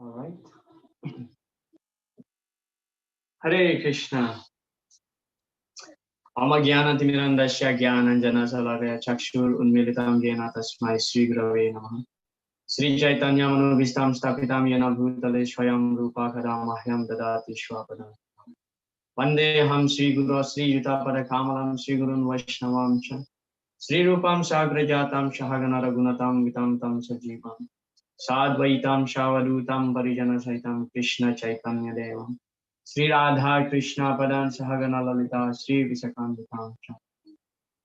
All right. Hare Krishna. Amagyanatimirandasya Gyananjana Salavaya Chakshur Unmilitam Yena Tasmai Sri Gurave Namaha. Sri Chaitanya Manobhistam Stapitam Yena Bhutale Swayam Rupa Kadamahyam Dadati Shwapadam. Vandeham Sri Guru Sri Yutapada Kamalam Sri Gurun Vaishnavam Cha Sri Rupam Sagrajatam Shahagana Ragunatam Vitam Tam Sajivam Sadvaitam Shavadutam Parijana Saitam Krishna Chaitanya Devam Sri Radha Krishna Padan Sahagana Lalita Sri Visakantam Cha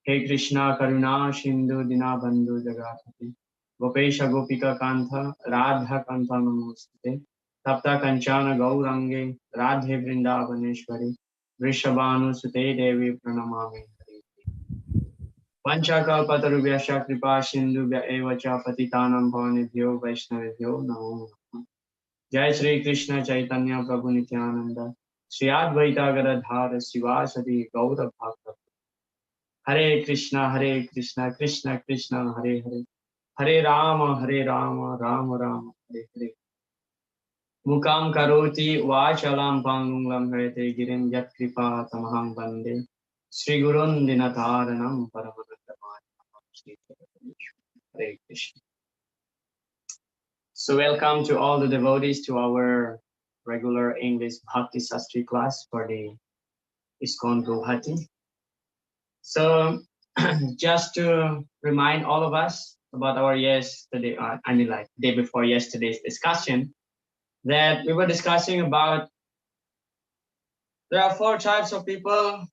He Krishna Karuna Shindu Dinabandhu Jagatati Gopesha Gopika Kantha Radha Kantha Namostate Tapta Kanchana Gaurange Radhe Vrindavaneshwari Vrishabhanu Sute Devi Pranamami Vanchakalpatarubhyascha Kripa Sindhubhya Eva Cha Patitanam Pavanebhyo Vaishnavebhyo Namo Namaha. Jai Shri Krishna Chaitanya Prabhu Nityananda Shri Advaita Gadadhara Sivasati Gaura Bhakta Hare Krishna Krishna Krishna Hare Hare Hare Rama Rama Rama Hare Hare Mukam Karoti Vachalam Pangunglam Harete Girim Yat Kripa Tamaham Bande Sri Gurun Dinataranam Paramanandamaya Hare Krishna. So welcome to all the devotees to our regular English Bhakti Sastri class for the ISKCON Guhati. So just to remind all of us about our yesterday, day before yesterday's discussion, that we were discussing about there are 4 types of people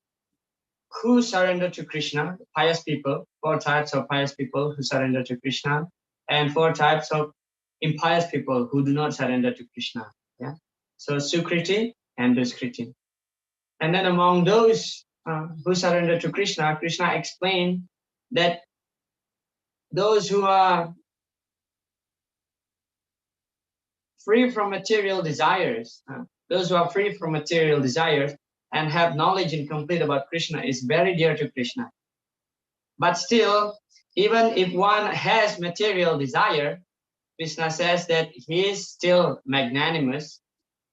who surrender to Krishna, pious people, 4 types of pious people who surrender to Krishna, and 4 types of impious people who do not surrender to Krishna. Yeah. So Sukriti and Duskriti. And then among those who surrender to Krishna, Krishna explained that those who are free from material desires, and have knowledge and complete about Krishna is very dear to Krishna. But still, even if one has material desire, Krishna says that he is still magnanimous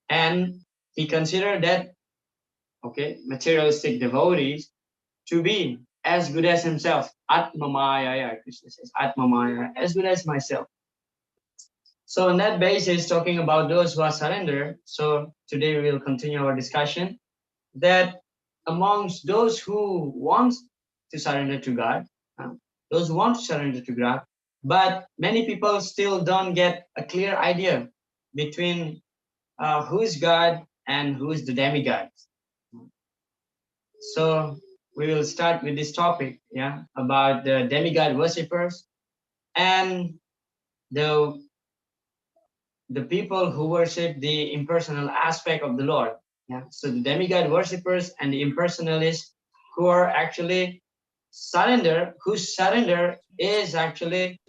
and he considered that, materialistic devotees to be as good as himself. Atmamaya, Krishna says, Atmamaya, as good as myself. So on that basis, talking about those who are surrendered, so today we will continue our discussion that amongst those who want to surrender to God, but many people still don't get a clear idea between who is God and who is the demigod. So we will start with this topic, about the demigod worshippers and the people who worship the impersonal aspect of the Lord. So the demigod worshippers and the impersonalists who are actually whose surrender is actually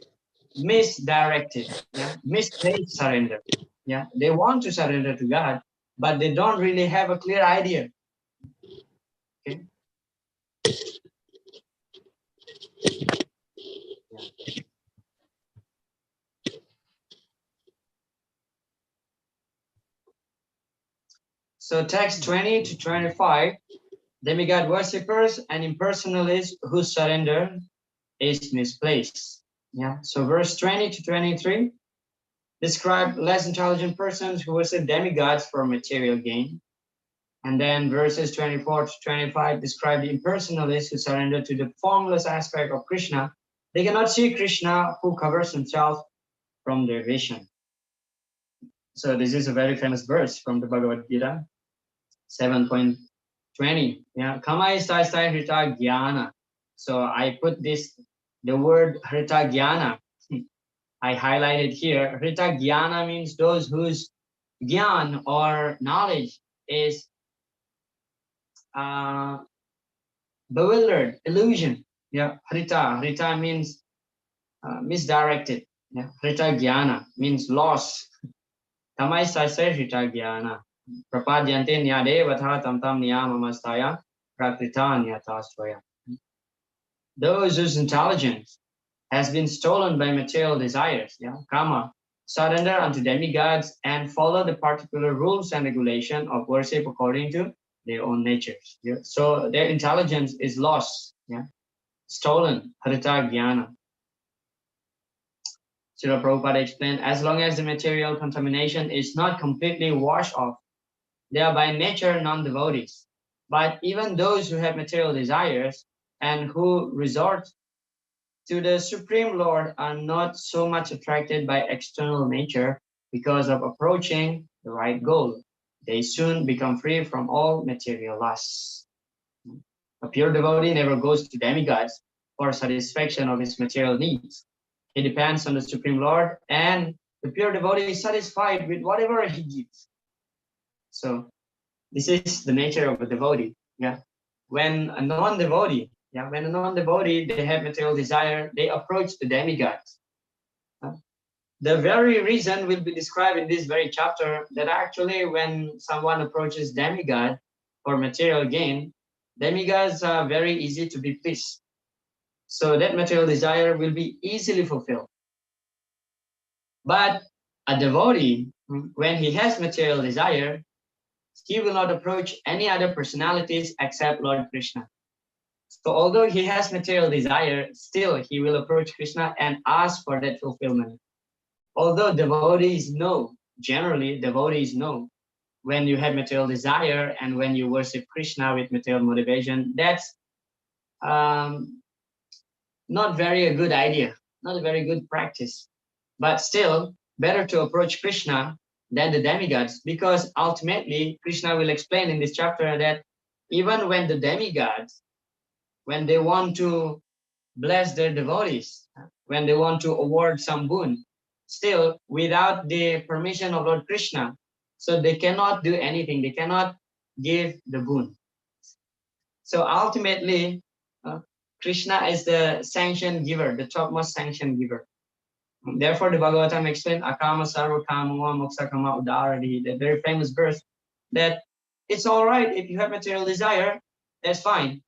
misdirected, misplaced surrender. They want to surrender to God, but they don't really have a clear idea. Okay. So text 20 to 25, demigod worshippers and impersonalists whose surrender is misplaced. So verse 20 to 23 describe less intelligent persons who worship demigods for material gain. And then verses 24 to 25 describe the impersonalists who surrender to the formless aspect of Krishna. They cannot see Krishna who covers himself from their vision. So this is a very famous verse from the Bhagavad Gita, 7.20. Kamai sai sai hrita jnana. So I put the word hrita jnana. I highlighted here. Hrita jnana means those whose jnana or knowledge is bewildered, illusion. Hrita means misdirected. Hrita jnana means loss. Tamai sai sai hrita jnana. Prapadyante nyadevatha tam tam niyamamastaya prakrita nyatastvaya. Those whose intelligence has been stolen by material desires, kama, surrender unto demigods, and follow the particular rules and regulation of worship according to their own natures. Yeah? So their intelligence is lost, yeah? Stolen, harita jnana. Srila Prabhupada explained, as long as the material contamination is not completely washed off, they are by nature non-devotees. But even those who have material desires and who resort to the Supreme Lord are not so much attracted by external nature because of approaching the right goal. They soon become free from all material lusts. A pure devotee never goes to demigods for satisfaction of his material needs. He depends on the Supreme Lord, and the pure devotee is satisfied with whatever he gives. So this is the nature of a devotee. Yeah. When a non-devotee, when a non-devotee, they have material desire, they approach the demigods. The very reason will be described in this very chapter, that actually when someone approaches demigod for material gain, demigods are very easy to be pleased. So that material desire will be easily fulfilled. But a devotee, when he has material desire, he will not approach any other personalities except Lord Krishna. So although he has material desire, still he will approach Krishna and ask for that fulfillment. Although devotees know, generally devotees know, when you have material desire and when you worship Krishna with material motivation, that's not very a good idea, not a very good practice. But still, better to approach Krishna than the demigods, because ultimately Krishna will explain in this chapter that even when the demigods, when they want to bless their devotees, when they want to award some boon, still without the permission of Lord Krishna, so they cannot do anything, they cannot give the boon. So ultimately, Krishna is the sanction giver, the topmost sanction giver. Therefore, the Bhagavatam explained, Akama sarva kama moksa kama udaradi, the very famous verse, that it's all right if you have material desire, that's fine.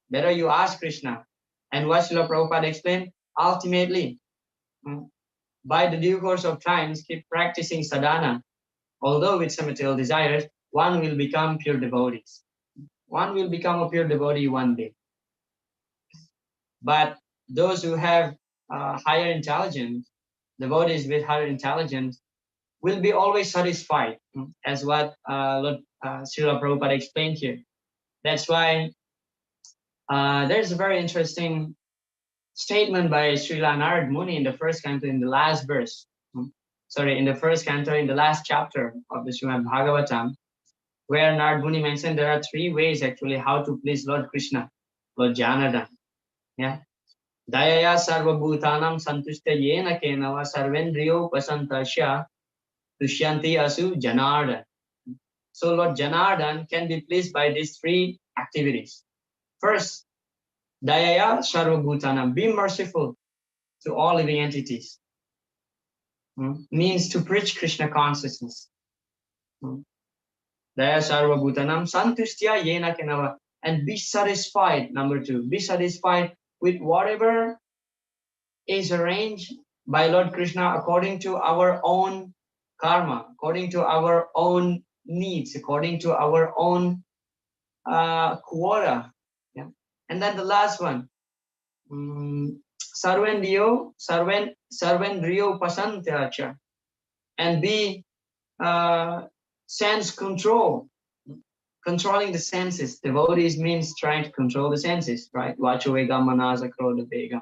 Better you ask Krishna. And what Srila Prabhupada explained, ultimately, by the due course of times, keep practicing sadhana. Although with some material desires, one will become pure devotees. One will become a pure devotee one day. But those who have higher intelligence, devotees with higher intelligence, will be always satisfied, as what Lord Srila Prabhupada explained here. That's why there's a very interesting statement by Srila Narad Muni in the first canto, in the last verse. In the first canto, in the last chapter of the Srimad Bhagavatam, where Narad Muni mentioned there are three ways actually how to please Lord Krishna, Lord Janardhan. Yeah. Dayaya sarva bhutanam santushta yena kenava sarvendriyo pasantasya tushyanti asu Janardhan. So Lord Janardhan can be pleased by these three activities. First, Dayaya sarva bhutanam, be merciful to all living entities. Means to preach Krishna consciousness. Daya sarva bhutanam santustya yena kenava, and be satisfied. Number two, be satisfied with whatever is arranged by Lord Krishna according to our own karma, according to our own needs, according to our own quota. Yeah. And then the last one, sarvendriyo pasantyacha, and be sense control, controlling the senses. Devotees means trying to control the senses, right? Vachuvegam manasa krodha vegam.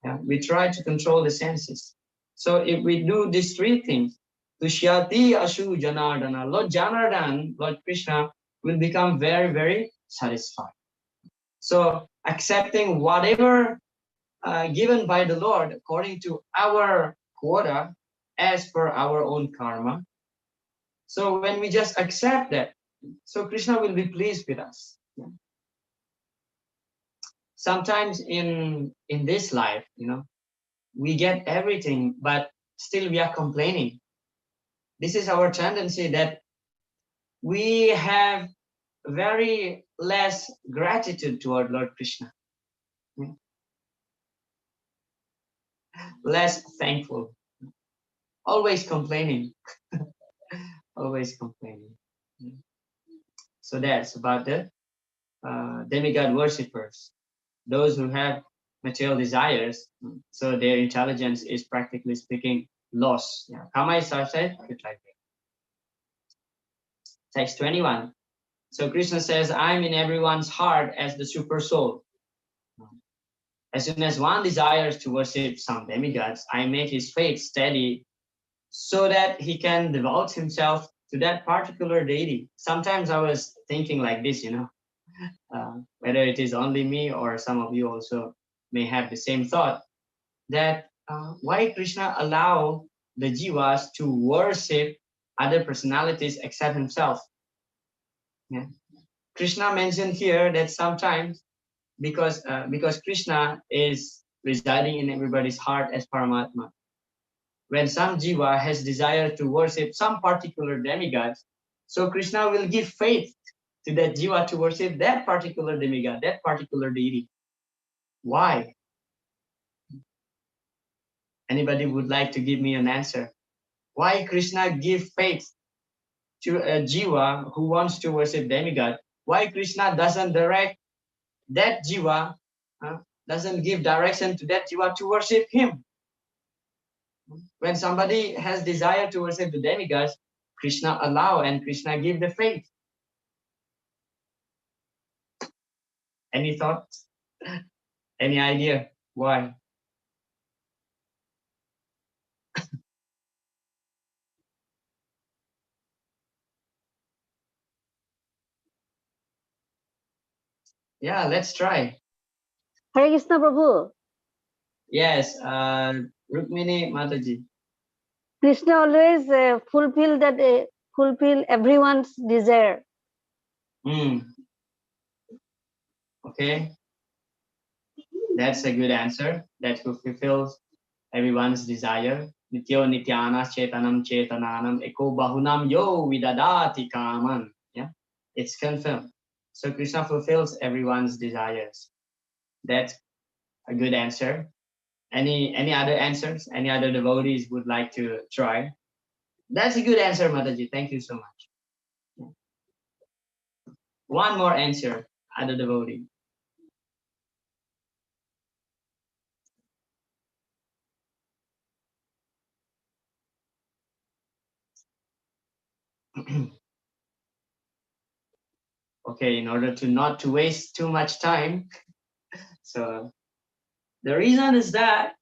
Yeah, we try to control the senses. So if we do these three things, Tushyati Ashu Janardana, Lord Janardhan, Lord Krishna, will become very, very satisfied. So accepting whatever given by the Lord according to our quota, as per our own karma. So when we just accept that, so Krishna will be pleased with us. Yeah. Sometimes in this life, we get everything, but still we are complaining. This is our tendency, that we have very less gratitude toward Lord Krishna. Less thankful. Always complaining. Always complaining. So that's about the demigod worshippers. Those who have material desires, so their intelligence is practically speaking lost. Yeah. Kamai said, text 21. So Krishna says, I'm in everyone's heart as the super soul. As soon as one desires to worship some demigods, I make his faith steady so that he can devote himself to that particular deity. Sometimes I was thinking like this, whether it is only me or some of you also may have the same thought, that why Krishna allow the jivas to worship other personalities except himself. Yeah. Krishna mentioned here that sometimes because Krishna is residing in everybody's heart as Paramatma. When some jiva has desire to worship some particular demigod, so Krishna will give faith to that jiva to worship that particular demigod, that particular deity. Why? Anybody would like to give me an answer? Why Krishna give faith to a jiva who wants to worship demigod? Why Krishna doesn't direct that jiva, doesn't give direction to that jiva to worship him? When somebody has desire to worship the demigods, Krishna allow and Krishna give the faith. Any thoughts? Any idea why? Yeah, let's try. Hare Krishna Prabhu. Yes, Rukmini Mataji. Krishna always fulfill everyone's desire. Okay, that's a good answer. That fulfills everyone's desire. Nityo nityana chetanam chetananam eko bahunam yo vidadati kaman. Yeah, it's confirmed. So Krishna fulfills everyone's desires. That's a good answer. Any other answers? Any other devotees would like to try? That's a good answer, Mataji. Thank you so much. One more answer, other devotee. Okay, in order to not to waste too much time. So the reason is that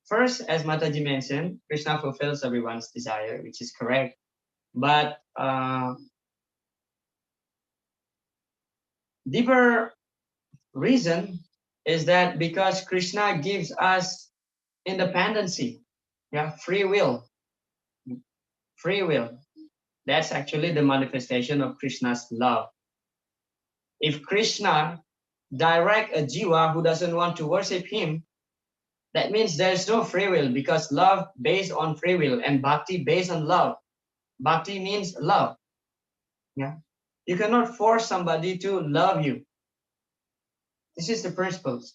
first, as Mataji mentioned, Krishna fulfills everyone's desire, which is correct. But deeper reason is that because Krishna gives us independency, yeah, free will. Free will. That's actually the manifestation of Krishna's love. If Krishna direct a jiva who doesn't want to worship him, that means there's no free will, because love based on free will and bhakti based on love. Bhakti means love. Yeah. You cannot force somebody to love you. This is the principles.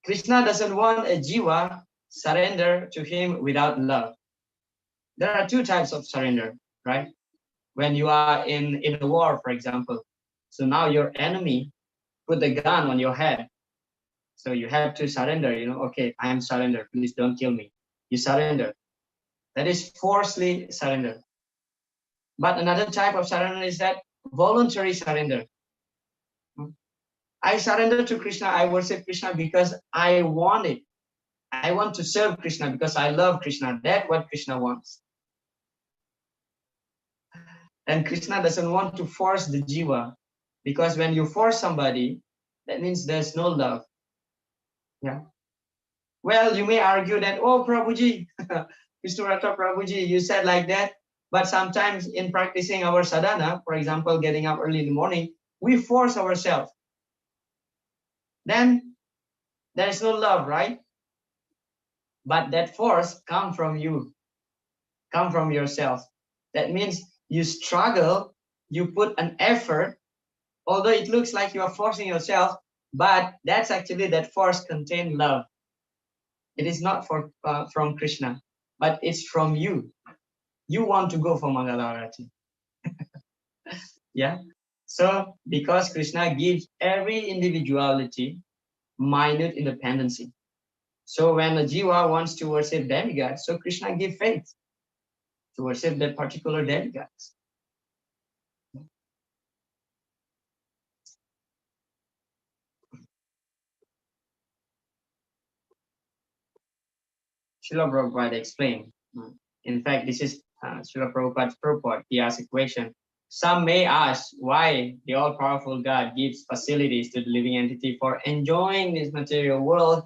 Krishna doesn't want a jiva surrender to him without love. There are two types of surrender, right? When you are in a war, for example. So now your enemy put the gun on your head. So you have to surrender, okay, I am surrender. Please don't kill me. You surrender. That is forcefully surrender. But another type of surrender is that voluntary surrender. I surrender to Krishna. I worship Krishna because I want it. I want to serve Krishna because I love Krishna. That's what Krishna wants. And Krishna doesn't want to force the jiva, because when you force somebody, that means there's no love. Yeah. Well, you may argue that, oh, Prabhuji, Vishnuratha Prabhuji, you said like that. But sometimes in practicing our sadhana, for example, getting up early in the morning, we force ourselves. Then there is no love, right? But that force comes from you, come from yourself. That means you struggle, you put an effort, although it looks like you are forcing yourself, but that's actually that force contains love. It is not from Krishna, but it's from you. You want to go for Mangalarati. Yeah. So because Krishna gives every individuality minute independency. So when a jiva wants to worship demigods, so Krishna gives faith to worship that particular demigods. Srila Prabhupada explained. In fact, this is Srila Prabhupada's purport. He asks a question. Some may ask why the all-powerful God gives facilities to the living entity for enjoying this material world,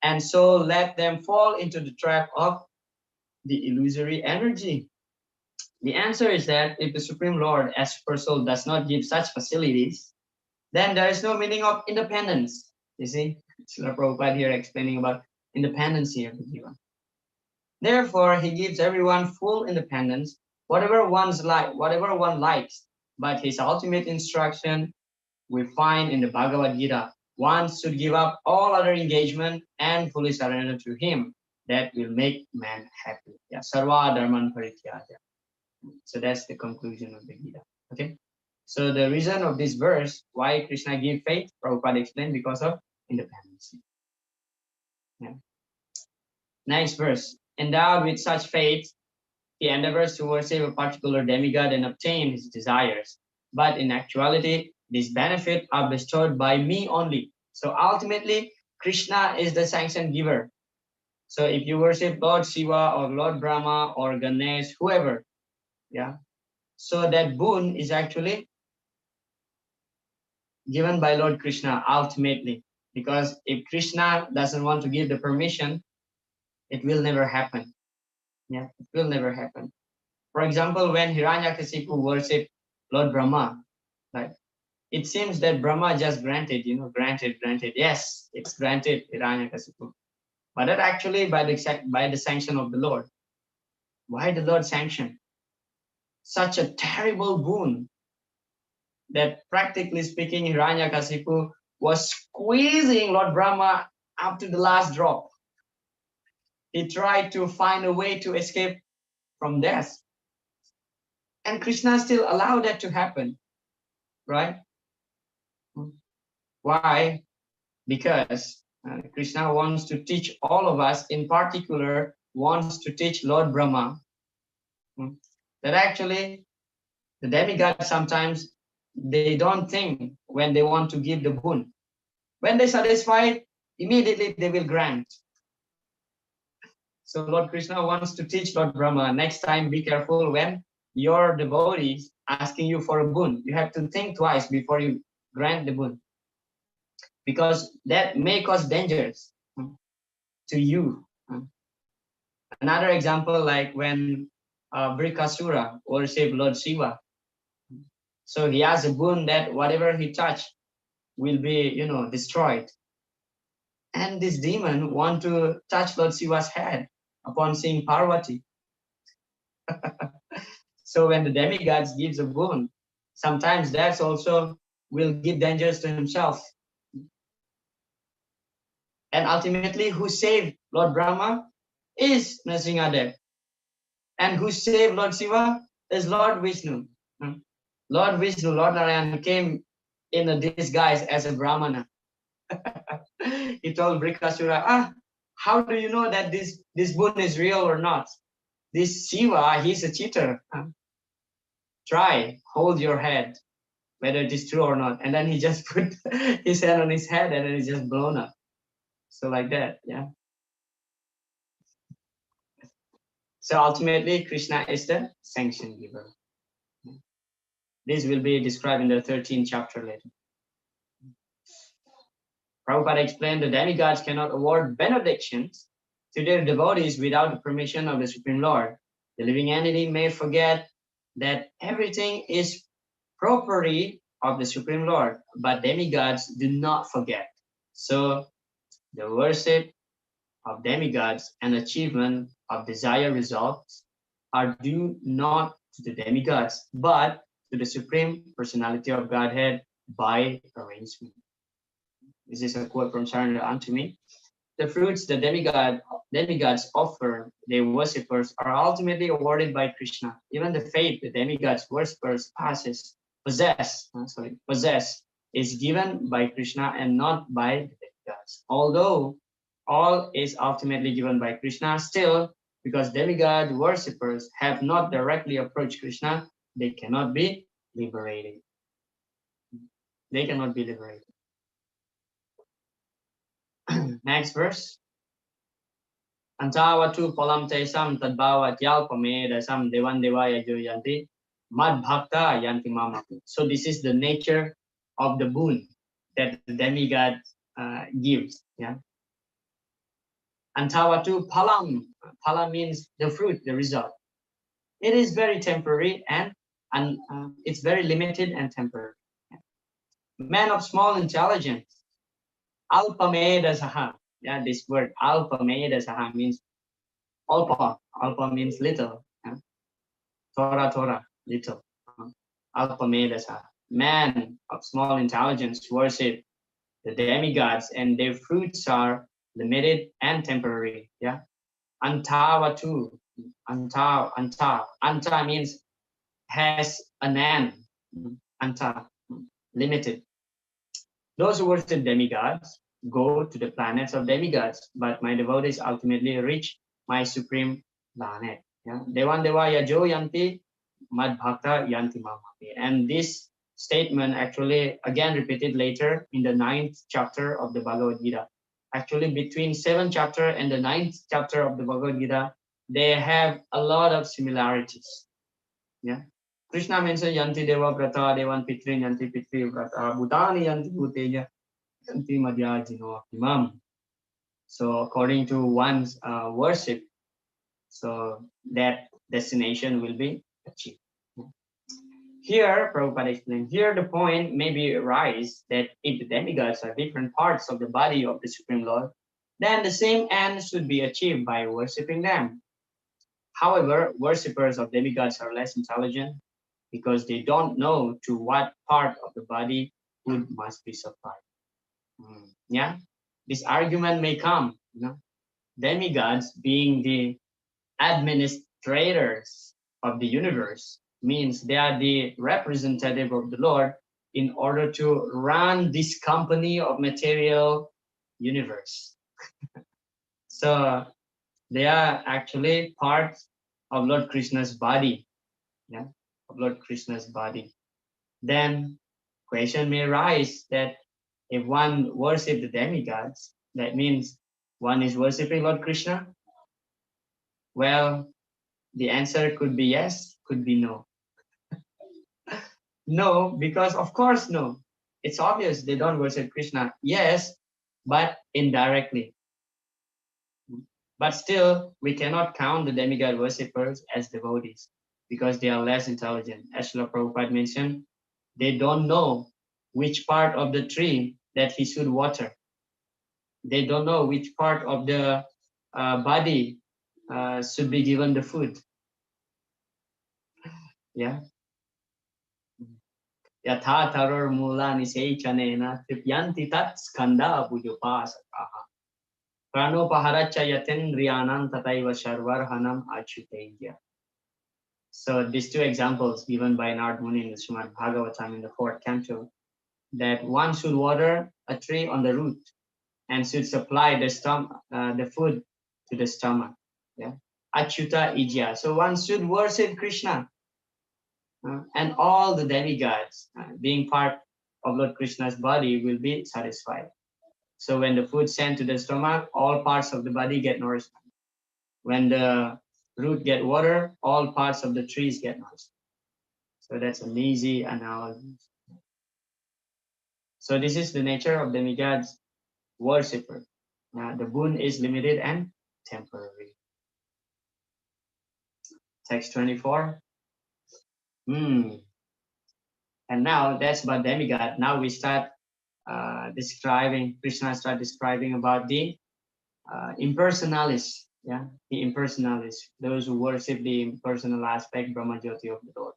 and so let them fall into the trap of the illusory energy. The answer is that if the Supreme Lord as Super Soul does not give such facilities, then there is no meaning of independence. You see, Srila Prabhupada here explaining about independency of the jiva. Therefore, he gives everyone full independence, whatever one likes. But his ultimate instruction we find in the Bhagavad Gita. One should give up all other engagement and fully surrender to him. That will make man happy. Yeah, sarva dharman parityaja. So that's the conclusion of the Gita. Okay. So the reason of this verse, why Krishna gave faith, Prabhupada explained, because of independence. Yeah. Next verse. Endowed with such faith, he endeavors to worship a particular demigod and obtain his desires. But in actuality, these benefits are bestowed by me only. So ultimately, Krishna is the sanction giver. So if you worship Lord Shiva or Lord Brahma or Ganesh, whoever, yeah. So that boon is actually given by Lord Krishna ultimately. Because if Krishna doesn't want to give the permission, it will never happen. Yeah, it will never happen. For example, when Hiranyakasipu worshipped Lord Brahma, right? It seems that Brahma just granted, granted. Yes, it's granted Hiranyakasipu. But that actually by the sanction of the Lord. Why the Lord sanctioned? Such a terrible boon that practically speaking, Hiranyakasipu was squeezing Lord Brahma up to the last drop. He tried to find a way to escape from death. And Krishna still allowed that to happen, right? Why? Because Krishna wants to teach all of us, in particular, wants to teach Lord Brahma that actually the demigods sometimes they don't think when they want to give the boon. When they satisfied, immediately they will grant. So Lord Krishna wants to teach Lord Brahma, next time be careful when your devotees asking you for a boon. You have to think twice before you grant the boon. Because that may cause dangers to you. Another example, like when Brikasura worshipped Lord Shiva. So he has a boon that whatever he touched will be, destroyed. And this demon want to touch Lord Shiva's head upon seeing Parvati. So when the demigods gives a boon, sometimes that's also will give dangers to himself. And ultimately, who saved Lord Brahma is Nrsimhadev. And who saved Lord Shiva is Lord Vishnu. Lord Vishnu, Lord Narayan came in a disguise as a Brahmana. He told Brikasura, how do you know that this boon is real or not? This Shiva, he's a cheater. Try, hold your head, whether it is true or not. And then he just put his hand on his head and then it's just blown up. So like that, yeah. So ultimately, Krishna is the sanction giver. This will be described in the 13th chapter later. Prabhupada explained the demigods cannot award benedictions to their devotees without the permission of the Supreme Lord. The living entity may forget that everything is property of the Supreme Lord, but demigods do not forget. So the worship of demigods and achievement of desired results are due not to the demigods, but to the Supreme Personality of Godhead by arrangement. This is a quote from Saranda unto me. the fruits the demigods offer their worshippers are ultimately awarded by Krishna. Even the faith the demigods worshippers possess is given by Krishna and not by the demigods. Although all is ultimately given by Krishna, still, because demigod worshippers have not directly approached Krishna, they cannot be liberated. They cannot be liberated. Next verse. Antavatu palam tesam tadbhavat yalpamedasam devan devaya joyanti mad bhakta yanti mamapi. So this is the nature of the boon that the demigod gives. Yeah. Antavatu palam. Palam means the fruit, the result. It is very temporary and it's very limited and temporary. Man of small intelligence. Alpamedasaha. Yeah, this word alpamedasaha means alpa. Alpa means little. Yeah? Torah, little. Alpamedasaha. Man of small intelligence worship the demigods and their fruits are limited and temporary. Yeah. Antavatu. Anta means has an end. Anta, limited. Those who worship demigods go to the planets of demigods, but my devotees ultimately reach my supreme planet. Yeah? Devan devaya jo yanti mad bhakta yanti mamapi. And this statement actually again repeated later in the 9th chapter of the Bhagavad Gita. Actually, between 7th chapter and the 9th chapter of the Bhagavad Gita, they have a lot of similarities. Yeah. Krishna mentioned yanti deva vrata devan pitrin yanti pitri vrata bhutani yanti bhuteya yanti madhya jino imam. So according to one's worship, so that destination will be achieved. Here, Prabhupada explained, here the point may be arise that if the demigods are different parts of the body of the Supreme Lord, then the same end should be achieved by worshipping them. However, worshippers of demigods are less intelligent because they don't know to what part of the body food must be supplied. Yeah, this argument may come. Demigods being the administrators of the universe means they are the representative of the Lord in order to run this company of material universe. So they are actually part of Lord Krishna's body. Yeah, of Lord Krishna's body. Then question may arise that if one worship the demigods, that means one is worshipping Lord Krishna? Well, the answer could be yes, could be no. No, because of course no. It's obvious they don't worship Krishna. Yes, but indirectly. But still, we cannot count the demigod worshippers as devotees because they are less intelligent. As Srila Prabhupada mentioned, they don't know which part of the tree that he should water. They don't know which part of the body should be given the food. Yeah. Yatha taror mula nisechanena tripyanti tat skanda bujupasakaha. Pranopaharacha yatendriyanam tataiva sharvarhanam achyutendya. So these two examples given by Narad Muni in the Srimad Bhagavatam in the 4th canto, that one should water a tree on the root and should supply the food to the stomach. Yeah, Achyuta Ijya. So one should worship Krishna and all the demigods being part of Lord Krishna's body will be satisfied. So when the food sent to the stomach, all parts of the body get nourishment. When the root get water, all parts of the trees get nourishment. So that's an easy analogy. So this is the nature of demigods worshipper. The boon is limited and temporary. Text 24. And now that's about demigod. Now we start Krishna start describing about the impersonalists. Yeah, the impersonalists, those who worship the impersonal aspect, Brahma Jyoti of the Lord.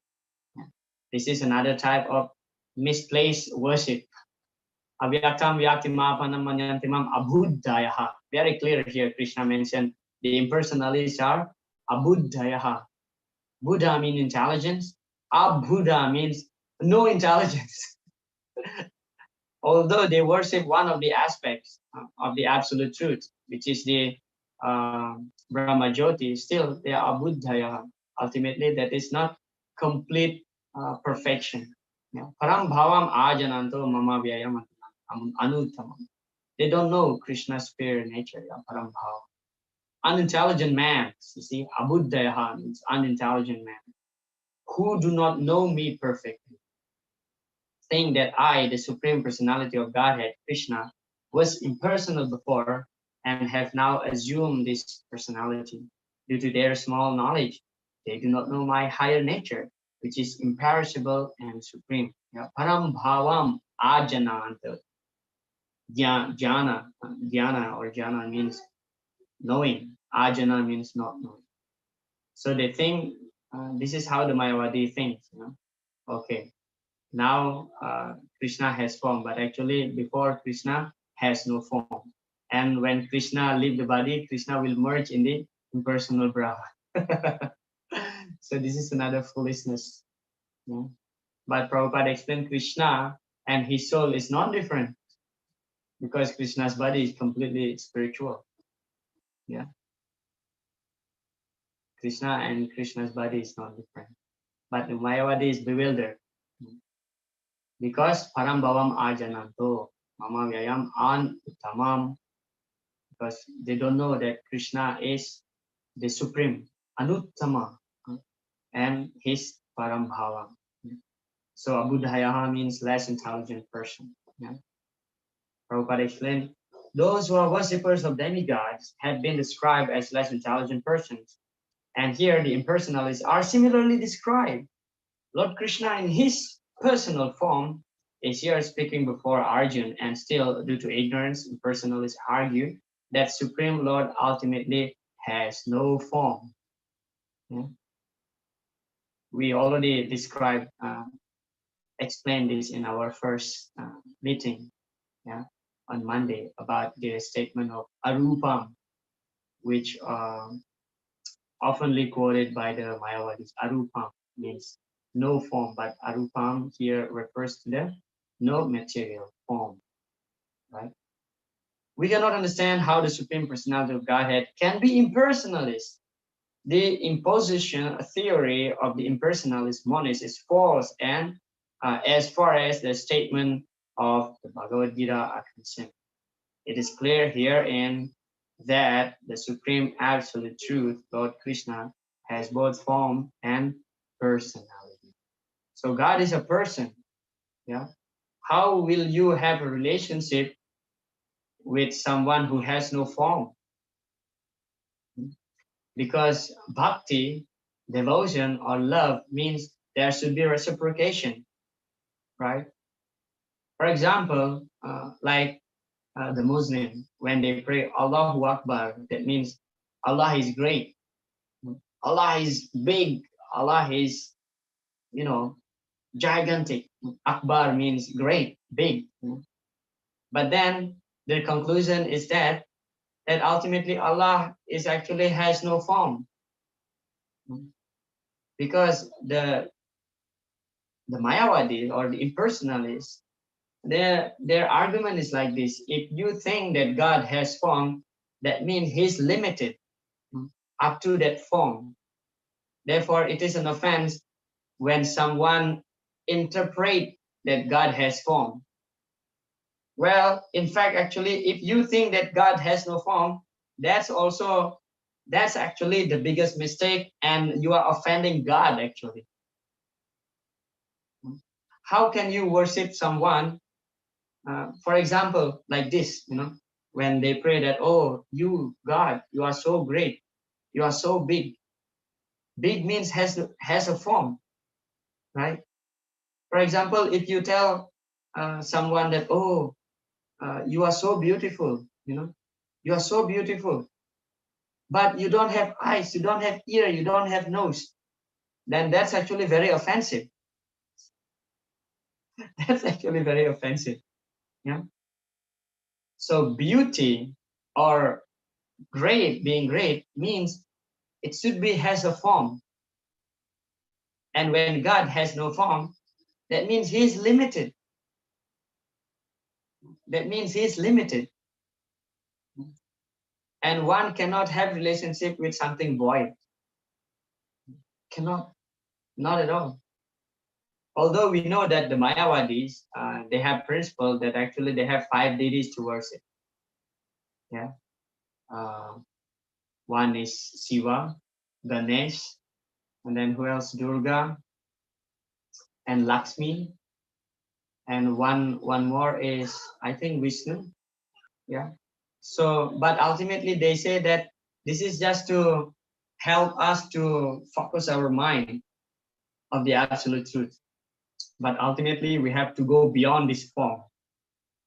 Yeah. This is another type of misplaced worship. Avyaktam vyaktimapanam manyantimam abhuddhayaha. Very clear here, Krishna mentioned the impersonalists are abhuddhayaha. Buddha means intelligence. Abhuddha means no intelligence. Although they worship one of the aspects of the absolute truth, which is the Brahma Jyoti, still they are abhuddhayaha. Ultimately, that is not complete perfection. Param bhavam ajananto mama vyayam anuttamam. They don't know Krishna's pure nature, param bhavam. Unintelligent man, you see, abhuddhayaha means unintelligent man, who do not know me perfectly, saying that I, the Supreme Personality of Godhead, Krishna, was impersonal before and have now assumed this personality. Due to their small knowledge, they do not know my higher nature, which is imperishable and supreme. Param bhavam ajananta. Jnana or jnana means knowing. Ajana means not knowing. So they think this is how the Mayavadi thinks. Okay, now Krishna has form, but actually before Krishna has no form. And when Krishna leave the body, Krishna will merge in the impersonal Brahma. So this is another foolishness. But Prabhupada explained Krishna and his soul is not different, because Krishna's body is completely spiritual. Krishna and Krishna's body is not different. But the Mayavadi is bewildered. Because param bhavam ajananto mama vyayam an uttamam, because they don't know that Krishna is the supreme anuttama and his param bhava. So abhuddhayaha means less intelligent person. Prabhupada explained, those who are worshippers of demigods have been described as less intelligent persons, and here the impersonalists are similarly described. Lord Krishna in his personal form is here speaking before Arjun, and still, due to ignorance, impersonalists argue that Supreme Lord ultimately has no form. We already described, explained this in our first meeting on Monday about the statement of Arupam, which oftenly quoted by the Mayavadis. Arupam means no form, but Arupam here refers to the no material form, right? We cannot understand how the Supreme Personality of Godhead can be impersonalist. The imposition theory of the impersonalist monist is false, and as far as the statement of the Bhagavad Gita are concerned, it is clear herein that the Supreme Absolute Truth, Lord Krishna, has both form and personality. So God is a person. How will you have a relationship with someone who has no form? Because bhakti, devotion, or love means there should be reciprocation, right? For example, like the Muslim, when they pray Allahu Akbar, that means Allah is great, Allah is big, Allah is, gigantic. Akbar means great, big. But then the conclusion is that ultimately Allah is actually has no form, because the Mayavadi or the impersonalists, their argument is like this: if you think that God has form, that means he's limited up to that form. Therefore, it is an offense when someone interpret that God has form. Well, in fact, actually, if you think that God has no form, that's actually the biggest mistake, and you are offending God actually. How can you worship someone, for example, like this, when they pray that, oh, you, God, you are so great, you are so big. Big means has a form, right? For example, if you tell someone that, oh, you are so beautiful, you are so beautiful, but you don't have eyes, you don't have ear, you don't have nose, then that's actually very offensive. That's actually very offensive. Yeah. So beauty or great, being great, means it should be has a form. And when God has no form, that means he is limited. That means he is limited. And one cannot have relationship with something void. Cannot, not at all. Although we know that the Mayavadis, they have principle that actually they have 5 deities to worship. Yeah. One is Shiva, Ganesh, and then who else? Durga and Lakshmi. And one more is, I think, Vishnu. Yeah. So, but ultimately they say that this is just to help us to focus our mind of the absolute truth. But ultimately we have to go beyond this form.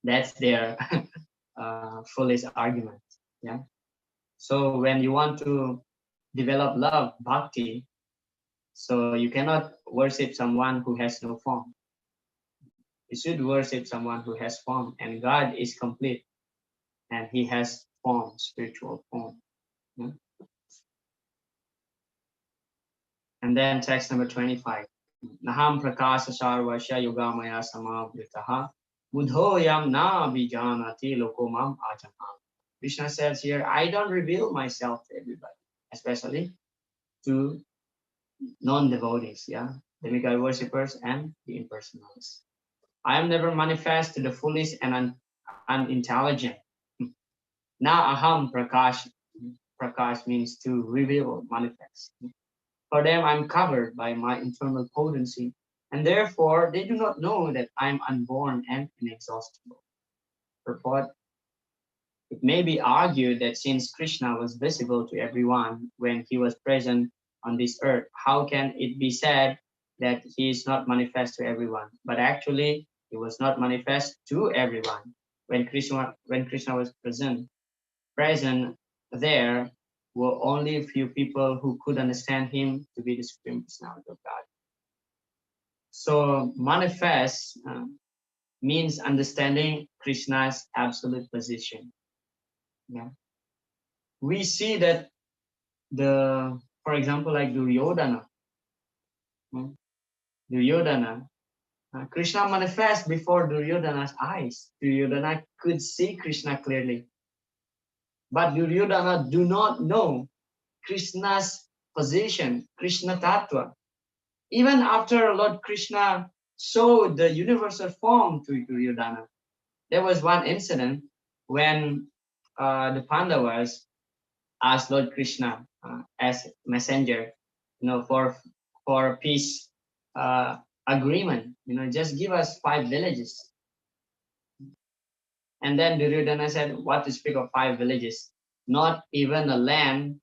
That's their foolish argument. Yeah. So when you want to develop love, bhakti, so you cannot worship someone who has no form. You should worship someone who has form, and God is complete, and he has form, spiritual form. Yeah? And then text number 25. Naham prakasa sarvasya yogamaya samavritaha buddhoyam na vijanati lokomam ajamam. Krishna says here, I don't reveal myself to everybody, especially to non-devotees, yeah, demigod worshippers and the impersonalists. I am never manifest to the foolish and unintelligent. Na aham prakash. Prakash means to reveal, manifest. For them, I'm covered by my internal potency, and therefore they do not know that I'm unborn and inexhaustible. Purport: it may be argued that since Krishna was visible to everyone when he was present on this earth, how can it be said that he is not manifest to everyone? But actually, he was not manifest to everyone when Krishna was present. There were only a few people who could understand him to be the Supreme Personality of God. So manifest means understanding Krishna's absolute position. Yeah. We see that for example, like Duryodhana, Krishna manifests before Duryodhana's eyes. Duryodhana could see Krishna clearly, but Duryodhana do not know Krishna's position, Krishna Tattva. Even after Lord Krishna showed the universal form to Duryodhana, there was one incident when the Pandavas asked Lord Krishna as messenger, for peace agreement, just give us 5 villages. And then Duryodhana said, what to speak of 5 villages? Not even a land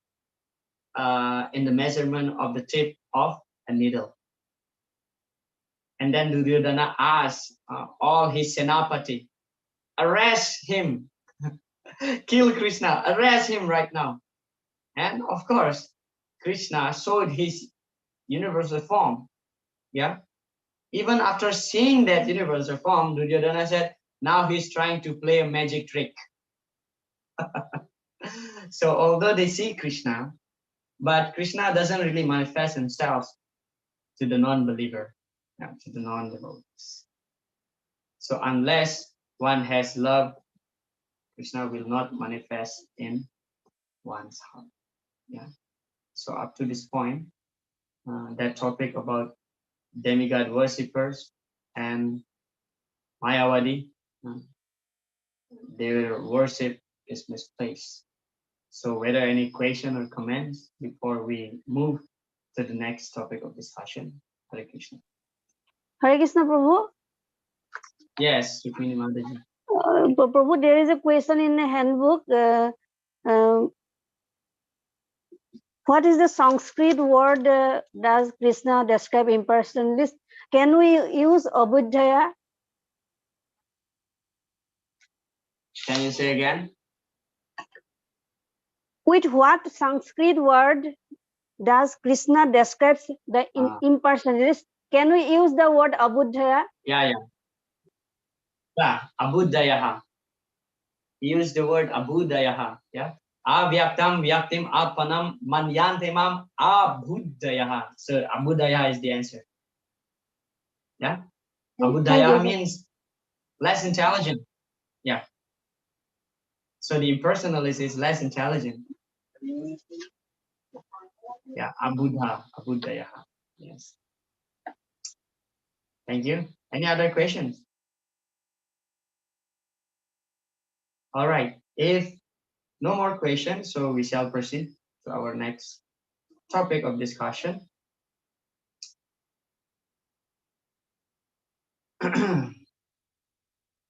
in the measurement of the tip of a needle. And then Duryodhana asked all his senapati, arrest him, kill Krishna, arrest him right now. And of course, Krishna showed his universal form. Yeah. Even after seeing that universal form, Duryodhana said, now he's trying to play a magic trick. So although they see Krishna, but Krishna doesn't really manifest himself to the non-believer, to the non-devotees. So unless one has love, Krishna will not manifest in one's heart. Yeah. So up to this point, that topic about demigod worshippers and Mayavadi, their worship is misplaced. So whether any question or comments before we move to the next topic of discussion? Hare Krishna. Hare Krishna, Prabhu. Yes, Rukmini Mataji. Prabhu, there is a question in the handbook. What is the Sanskrit word does Krishna describe impersonalist? Can we use Abudhaya? Can you say again? With what Sanskrit word does Krishna describe the impersonalist? Can we use the word Abudhaya? Yeah. Yeah, abuddhayaha. He used the word abuddhayaha. Yeah. Avyaktam vyaktim apanam manyantemam abuddhayaha. So abuddhayaha is the answer. Yeah. Thank Abuddhayaha you. means less intelligent. Yeah. So the impersonalist is less intelligent. Yeah. Abuddhayaha. Yes. Thank you. Any other questions? All right. If no more questions, so we shall proceed to our next topic of discussion.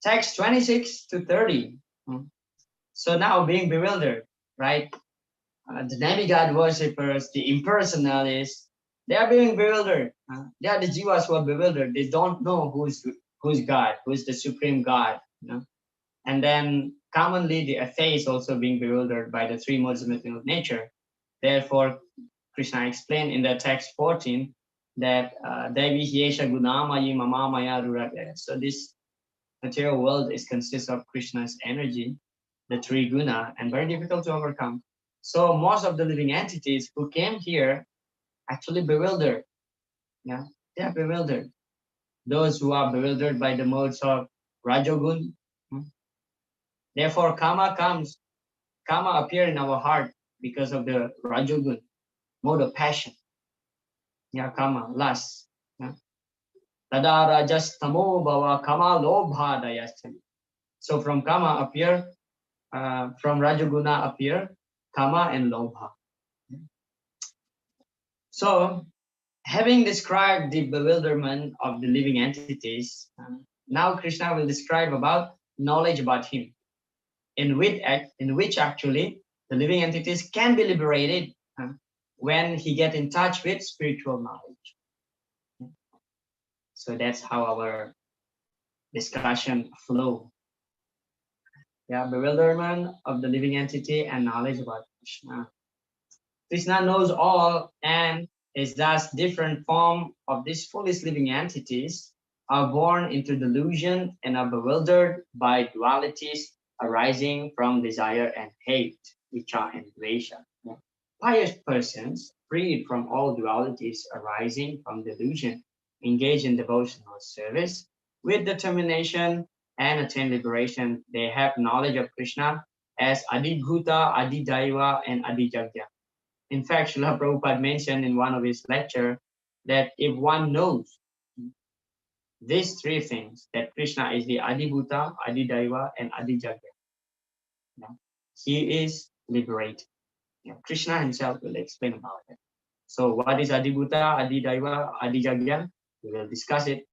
Text 26 to 30. So now being bewildered, right? The demigod worshippers, the impersonalists, they are being bewildered. They are the jivas who are bewildered. They don't know who's God, who's the supreme God. And then commonly the atheists also being bewildered by the three modes of material nature. Therefore, Krishna explained in the text 14 that Devi Hiesha Gunamayi Mamamaya Ruradya. So this material world is consists of Krishna's energy, the three guna, and very difficult to overcome. So most of the living entities who came here actually bewildered. Yeah, they are bewildered. Those who are bewildered by the modes of Rajogun. Therefore, Kama appear in our heart because of the Rajogun, mode of passion. Yeah, Kama, lust. Yeah. Tada rajas tamo bhava kama lobha dayastami. So from Kama appear, from Rajaguna appear Kama and Lobha. So having described the bewilderment of the living entities, now Krishna will describe about knowledge about him, in which actually the living entities can be liberated when he get in touch with spiritual knowledge. So that's how our discussion flow. Yeah, bewilderment of the living entity and knowledge about Krishna. Krishna knows all and is thus different form of these foolish living entities are born into delusion and are bewildered by dualities arising from desire and hate, vicha and dvesha. Pious persons, freed from all dualities arising from delusion, engage in devotional service with determination and attain liberation. They have knowledge of Krishna as Adibhuta, Adidaiva, and Adijagya. In fact, Srila Prabhupada mentioned in one of his lectures that if one knows these three things, that Krishna is the Adibhuta, Adidaiva, and Adijagya, he is liberated. Krishna himself will explain about it. So what is Adibhuta, Adidaiva, Adijagya? We will discuss it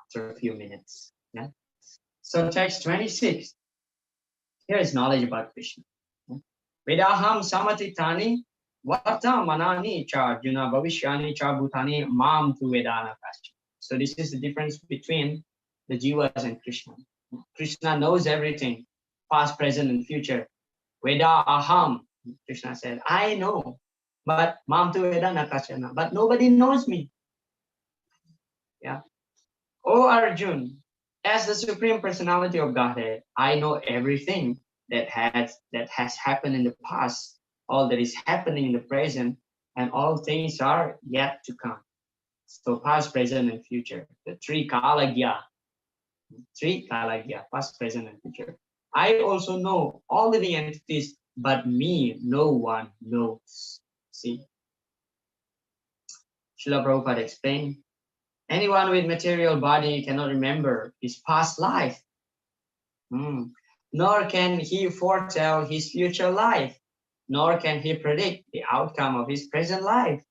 after a few minutes. Yeah? So text 26. Here is knowledge about Krishna. Vedaham samatitani vata manani cha juna bhavishyani cha bhutani mam tu vedana pascha. So this is the difference between the jivas and Krishna. Krishna knows everything, past, present, and future. Veda aham, Krishna said, I know, but mam tu vedana kachana, but nobody knows me. Yeah. O Arjun, as the Supreme Personality of Godhead, I know everything that has happened in the past, all that is happening in the present, and all things are yet to come. So past, present, and future. The three Kalagya, past, present, and future. I also know all living entities, but me, no one knows. See? Srila Prabhupada explained, anyone with material body cannot remember his past life. Nor can he foretell his future life, nor can he predict the outcome of his present life.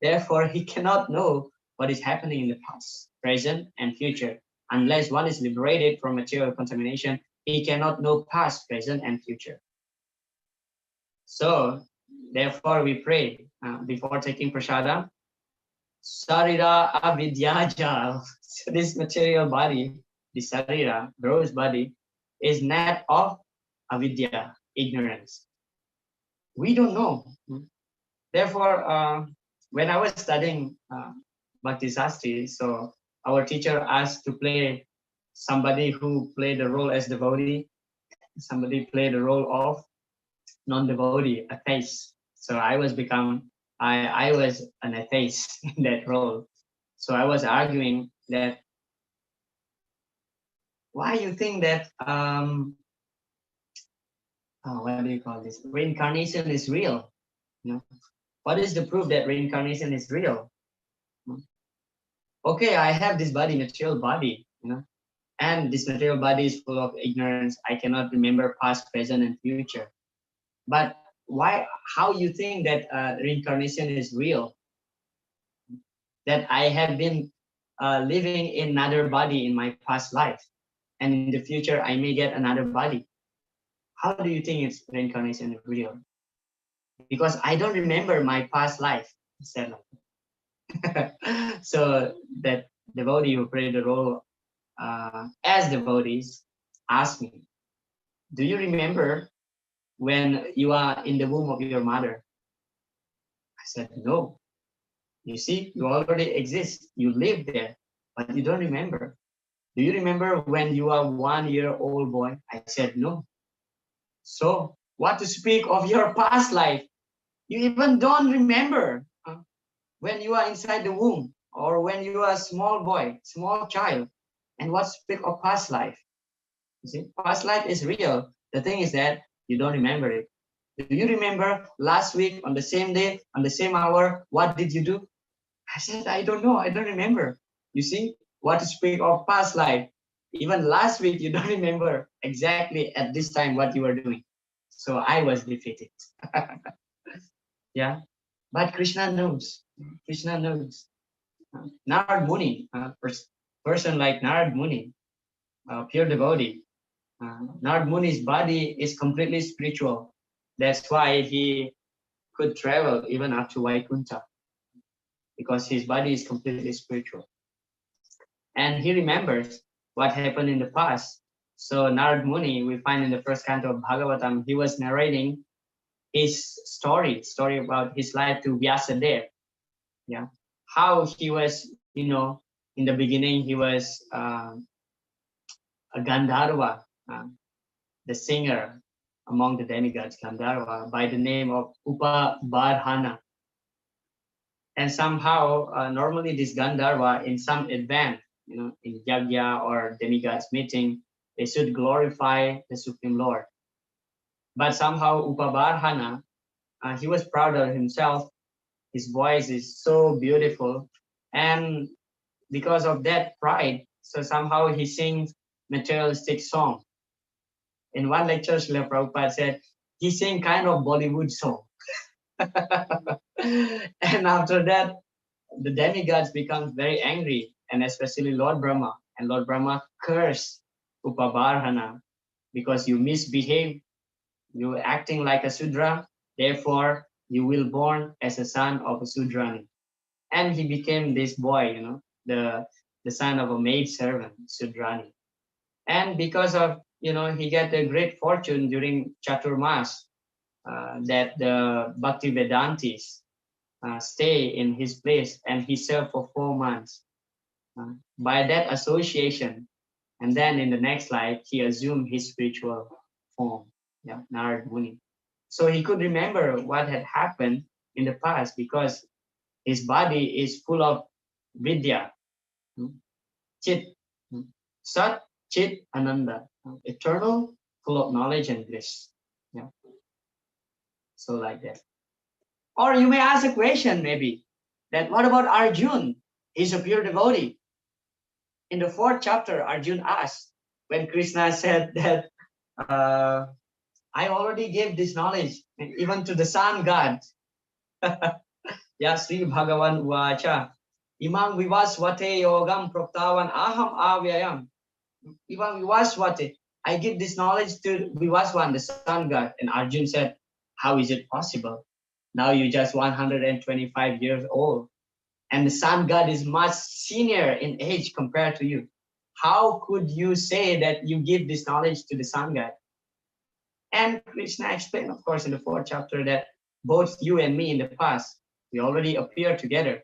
Therefore, he cannot know what is happening in the past, present, and future. Unless one is liberated from material contamination, he cannot know past, present, and future. So, therefore, we pray before taking prasada, Sarira avidyajal. So this material body, the sarira, gross body, is net of avidya, ignorance. We don't know. Therefore, when I was studying Bhakti Sastri, so our teacher asked to play somebody who played the role as devotee, somebody played the role of non-devotee, atheist. So I was an atheist in that role. So I was arguing that why you think that what do you call this? Reincarnation is real. You know, what is the proof that reincarnation is real? Okay, I have this body, material body, and this material body is full of ignorance. I cannot remember past, present, and future. But why? How you think that reincarnation is real? That I have been living in another body in my past life, and in the future I may get another body. How do you think it's reincarnation is real? Because I don't remember my past life. Said like so that devotee who played the role as devotees asked me, do you remember when you are in the womb of your mother? I said, no. You see, you already exist. You live there, but you don't remember. Do you remember when you are 1 year old boy? I said, no. So what to speak of your past life? You even don't remember when you are inside the womb or when you are a small boy, small child. And what speak of past life? You see, past life is real. The thing is that you don't remember it. Do you remember last week on the same day, on the same hour, what did you do? I said, I don't know. I don't remember. You see, what to speak of past life? Even last week, you don't remember exactly at this time what you were doing. So I was defeated. Yeah, but Krishna knows. Krishna knows. Narad Muni, person like Narad Muni, pure devotee. Narad Muni's body is completely spiritual. That's why he could travel even up to Vaikuntha, because his body is completely spiritual. And he remembers what happened in the past. So Narad Muni, we find in the first canto of Bhagavatam, he was narrating his story about his life to Vyasadeva. Yeah, how he was, in the beginning he was a Gandharva, the singer among the demigods, Gandharva, by the name of Upabarhana. And somehow, normally this Gandharva, in some event, in Yagya or demigods meeting, they should glorify the Supreme Lord. But somehow Upabarhana, he was proud of himself. His voice is so beautiful. And because of that pride, so somehow he sings materialistic song. In one lecture, Srila Prabhupada said, he sang kind of Bollywood song. And after that, the demigods become very angry, and especially Lord Brahma. And Lord Brahma cursed Upabarhana, because you misbehave, you're acting like a Sudra, therefore you will born as a son of a Sudrani. And he became this boy, the son of a maid servant, Sudrani. And because of, he got a great fortune during Chaturmas, that the Bhakti Vedantis stay in his place, and he served for 4 months. By that association, and then in the next life, he assumed his spiritual form, Narad Muni. So he could remember what had happened in the past, because his body is full of vidya, chit, sat, chit, ananda, eternal, full of knowledge and bliss. Yeah. So like that. Or you may ask a question maybe, that what about Arjun? He's a pure devotee. In the 4th chapter, Arjun asked, when Krishna said that, I already gave this knowledge even to the sun god. Yeah, Sri Bhagavan Uvacha, Imam Vivasvate Yogam Proktavan Aham Avyayam. Imam Vivasvate, I give this knowledge to Vivasvan, the sun god. And Arjun said, how is it possible? Now you're just 125 years old, and the sun god is much senior in age compared to you. How could you say that you give this knowledge to the sun god? And Krishna explained, of course, in the 4th chapter, that both you and me in the past, we already appeared together.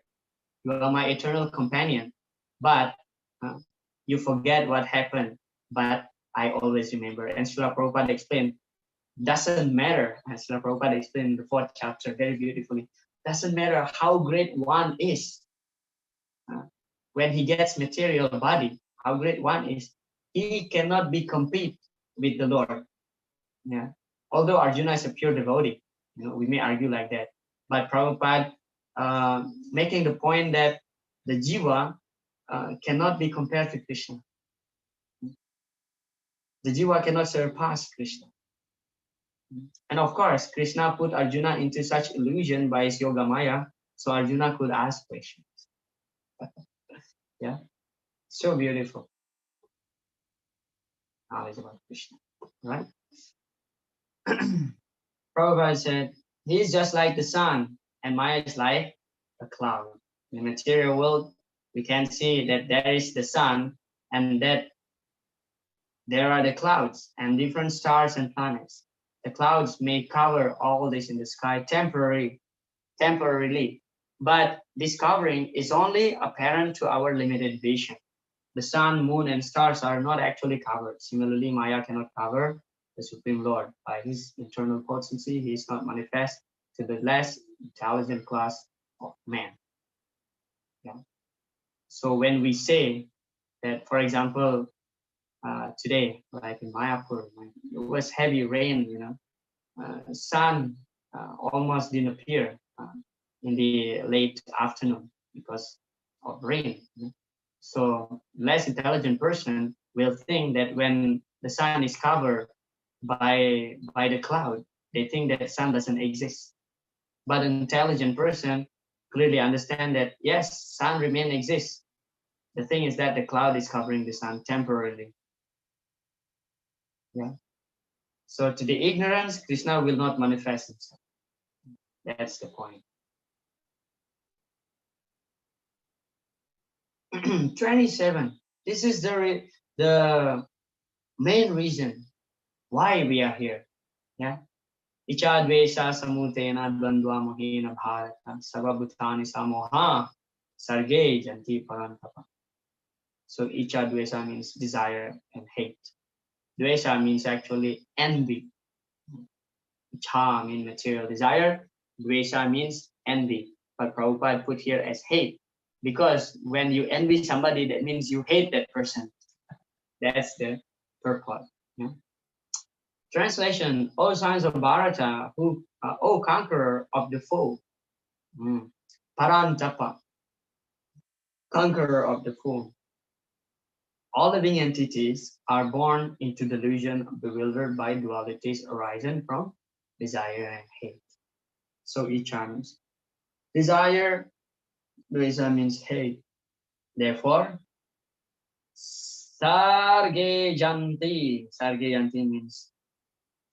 You are my eternal companion. But you forget what happened, but I always remember. And Srila Prabhupada explained, doesn't matter, as Srila Prabhupada explained in the 4th chapter very beautifully, doesn't matter how great one is. When he gets material body, how great one is, he cannot be compete with the Lord. Yeah. Although Arjuna is a pure devotee, we may argue like that. But Prabhupada making the point that the jiva cannot be compared to Krishna. The jiva cannot surpass Krishna. And of course, Krishna put Arjuna into such illusion by his yoga maya, so Arjuna could ask questions. Yeah, so beautiful. Knowledge about Krishna, right? Prabhupada said, he is just like the sun, and Maya is like a cloud. In the material world, we can see that there is the sun, and that there are the clouds and different stars and planets. The clouds may cover all this in the sky temporarily, but this covering is only apparent to our limited vision. The sun, moon, and stars are not actually covered. Similarly, Maya cannot cover the Supreme Lord. By his internal potency, he is not manifest to the less intelligent class of man. Yeah. So when we say that, for example, today, like in Mayapur, it was heavy rain, sun almost didn't appear in the late afternoon because of rain. So less intelligent person will think that when the sun is covered by the cloud, they think that the sun doesn't exist. But an intelligent person clearly understand that yes, sun remain exists. The thing is that the cloud is covering the sun temporarily. Yeah. So to the ignorance, Krishna will not manifest himself. That's the point. 27. This is the main reason why we are here. Yeah. Icha dvesha samutena dvandva mohena bharata sarvabhutani samoha sarge janti parantapa. So icha dvesha means desire and hate. Dvesha means actually envy. Icha means material desire. Dvesha means envy. But Prabhupada put here as hate. Because when you envy somebody, that means you hate that person. That's the purport. Yeah? Translation, O sons of Bharata, O conqueror of the foe. Parantapa, conqueror of the foe. All living entities are born into delusion, bewildered by dualities arising from desire and hate. So each means desire, dvesa means hate. Therefore, sarge janti. Sarge janti means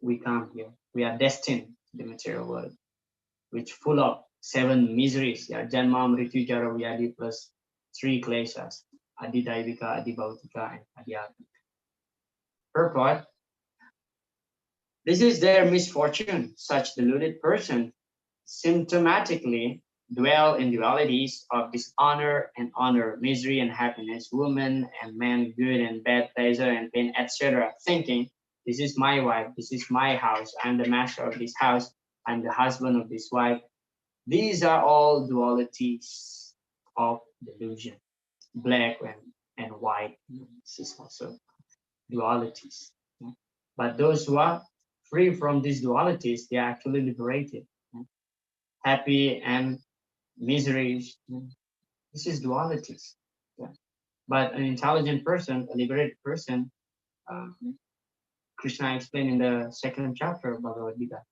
we come here. We are destined to the material world, which full of 7 miseries. Yeah, Janma, Mrityu, Jara, Vyadi plus 3 kleshas. Adidaivika, Adibhautika, and Adhyatmika. Purport. This is their misfortune. Such deluded person symptomatically dwell in dualities of dishonor and honor, misery and happiness, woman and man, good and bad, pleasure and pain, etc., thinking, this is my wife, this is my house, I'm the master of this house, I'm the husband of this wife. These are all dualities of delusion. Black and white, this is also dualities. But those who are free from these dualities, they are actually liberated. Happy and miseries, this is dualities. But an intelligent person, a liberated person, Krishna explained in the 2nd chapter of Bhagavad Gita,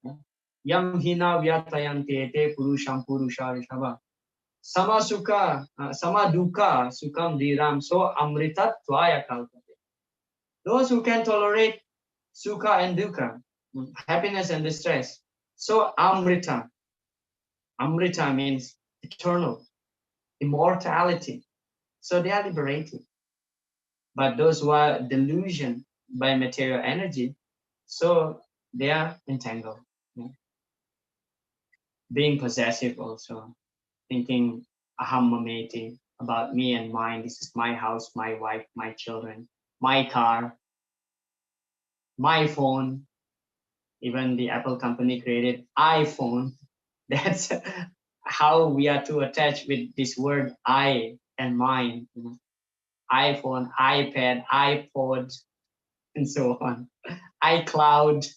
Yam hina vyatayante te purusham purusha rishava. Sama sukha, sama dukkha, sukam dhiram, so amritat tvaya kalpate. Those who can tolerate sukha and dukkha, happiness and distress, so amrita. Amrita means eternal, immortality. So they are liberated. But those who are delusioned by material energy, so they are entangled. Being possessive also, thinking aham mameti, about me and mine. This is my house, my wife, my children, my car, my phone. Even the Apple company created iPhone. That's how we are to attach with this word I and mine. iPhone, iPad, iPod, and so on. iCloud.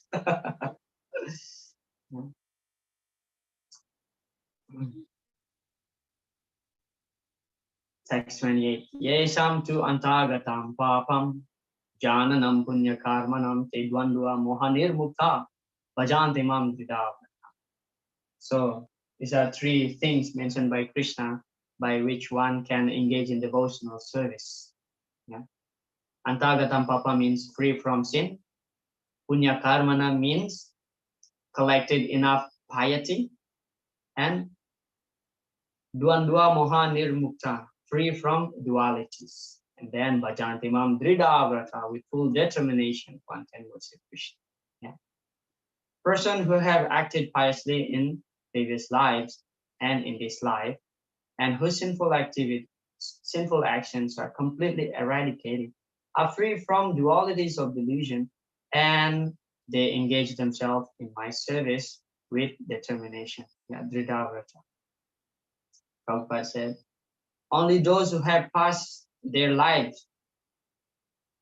Text 28. Yesham tu antagatam papam jananam punya karmanam te dvandva mohanir mukta bhajanti mam dridava. So these are three things mentioned by Krishna by which one can engage in devotional service. Yeah. Antagatam papa means free from sin. Punya karmana means collected enough piety. And dvandva moha nirmukta, free from dualities. And then bhajanti mam dridhavrata, with full determination, one can worship Krishna. Yeah. Person who have acted piously in previous lives and in this life, and whose sinful actions are completely eradicated, are free from dualities of delusion, and they engage themselves in my service with determination. Yeah, dridhavrata. Prabhupada said, only those who have passed their lives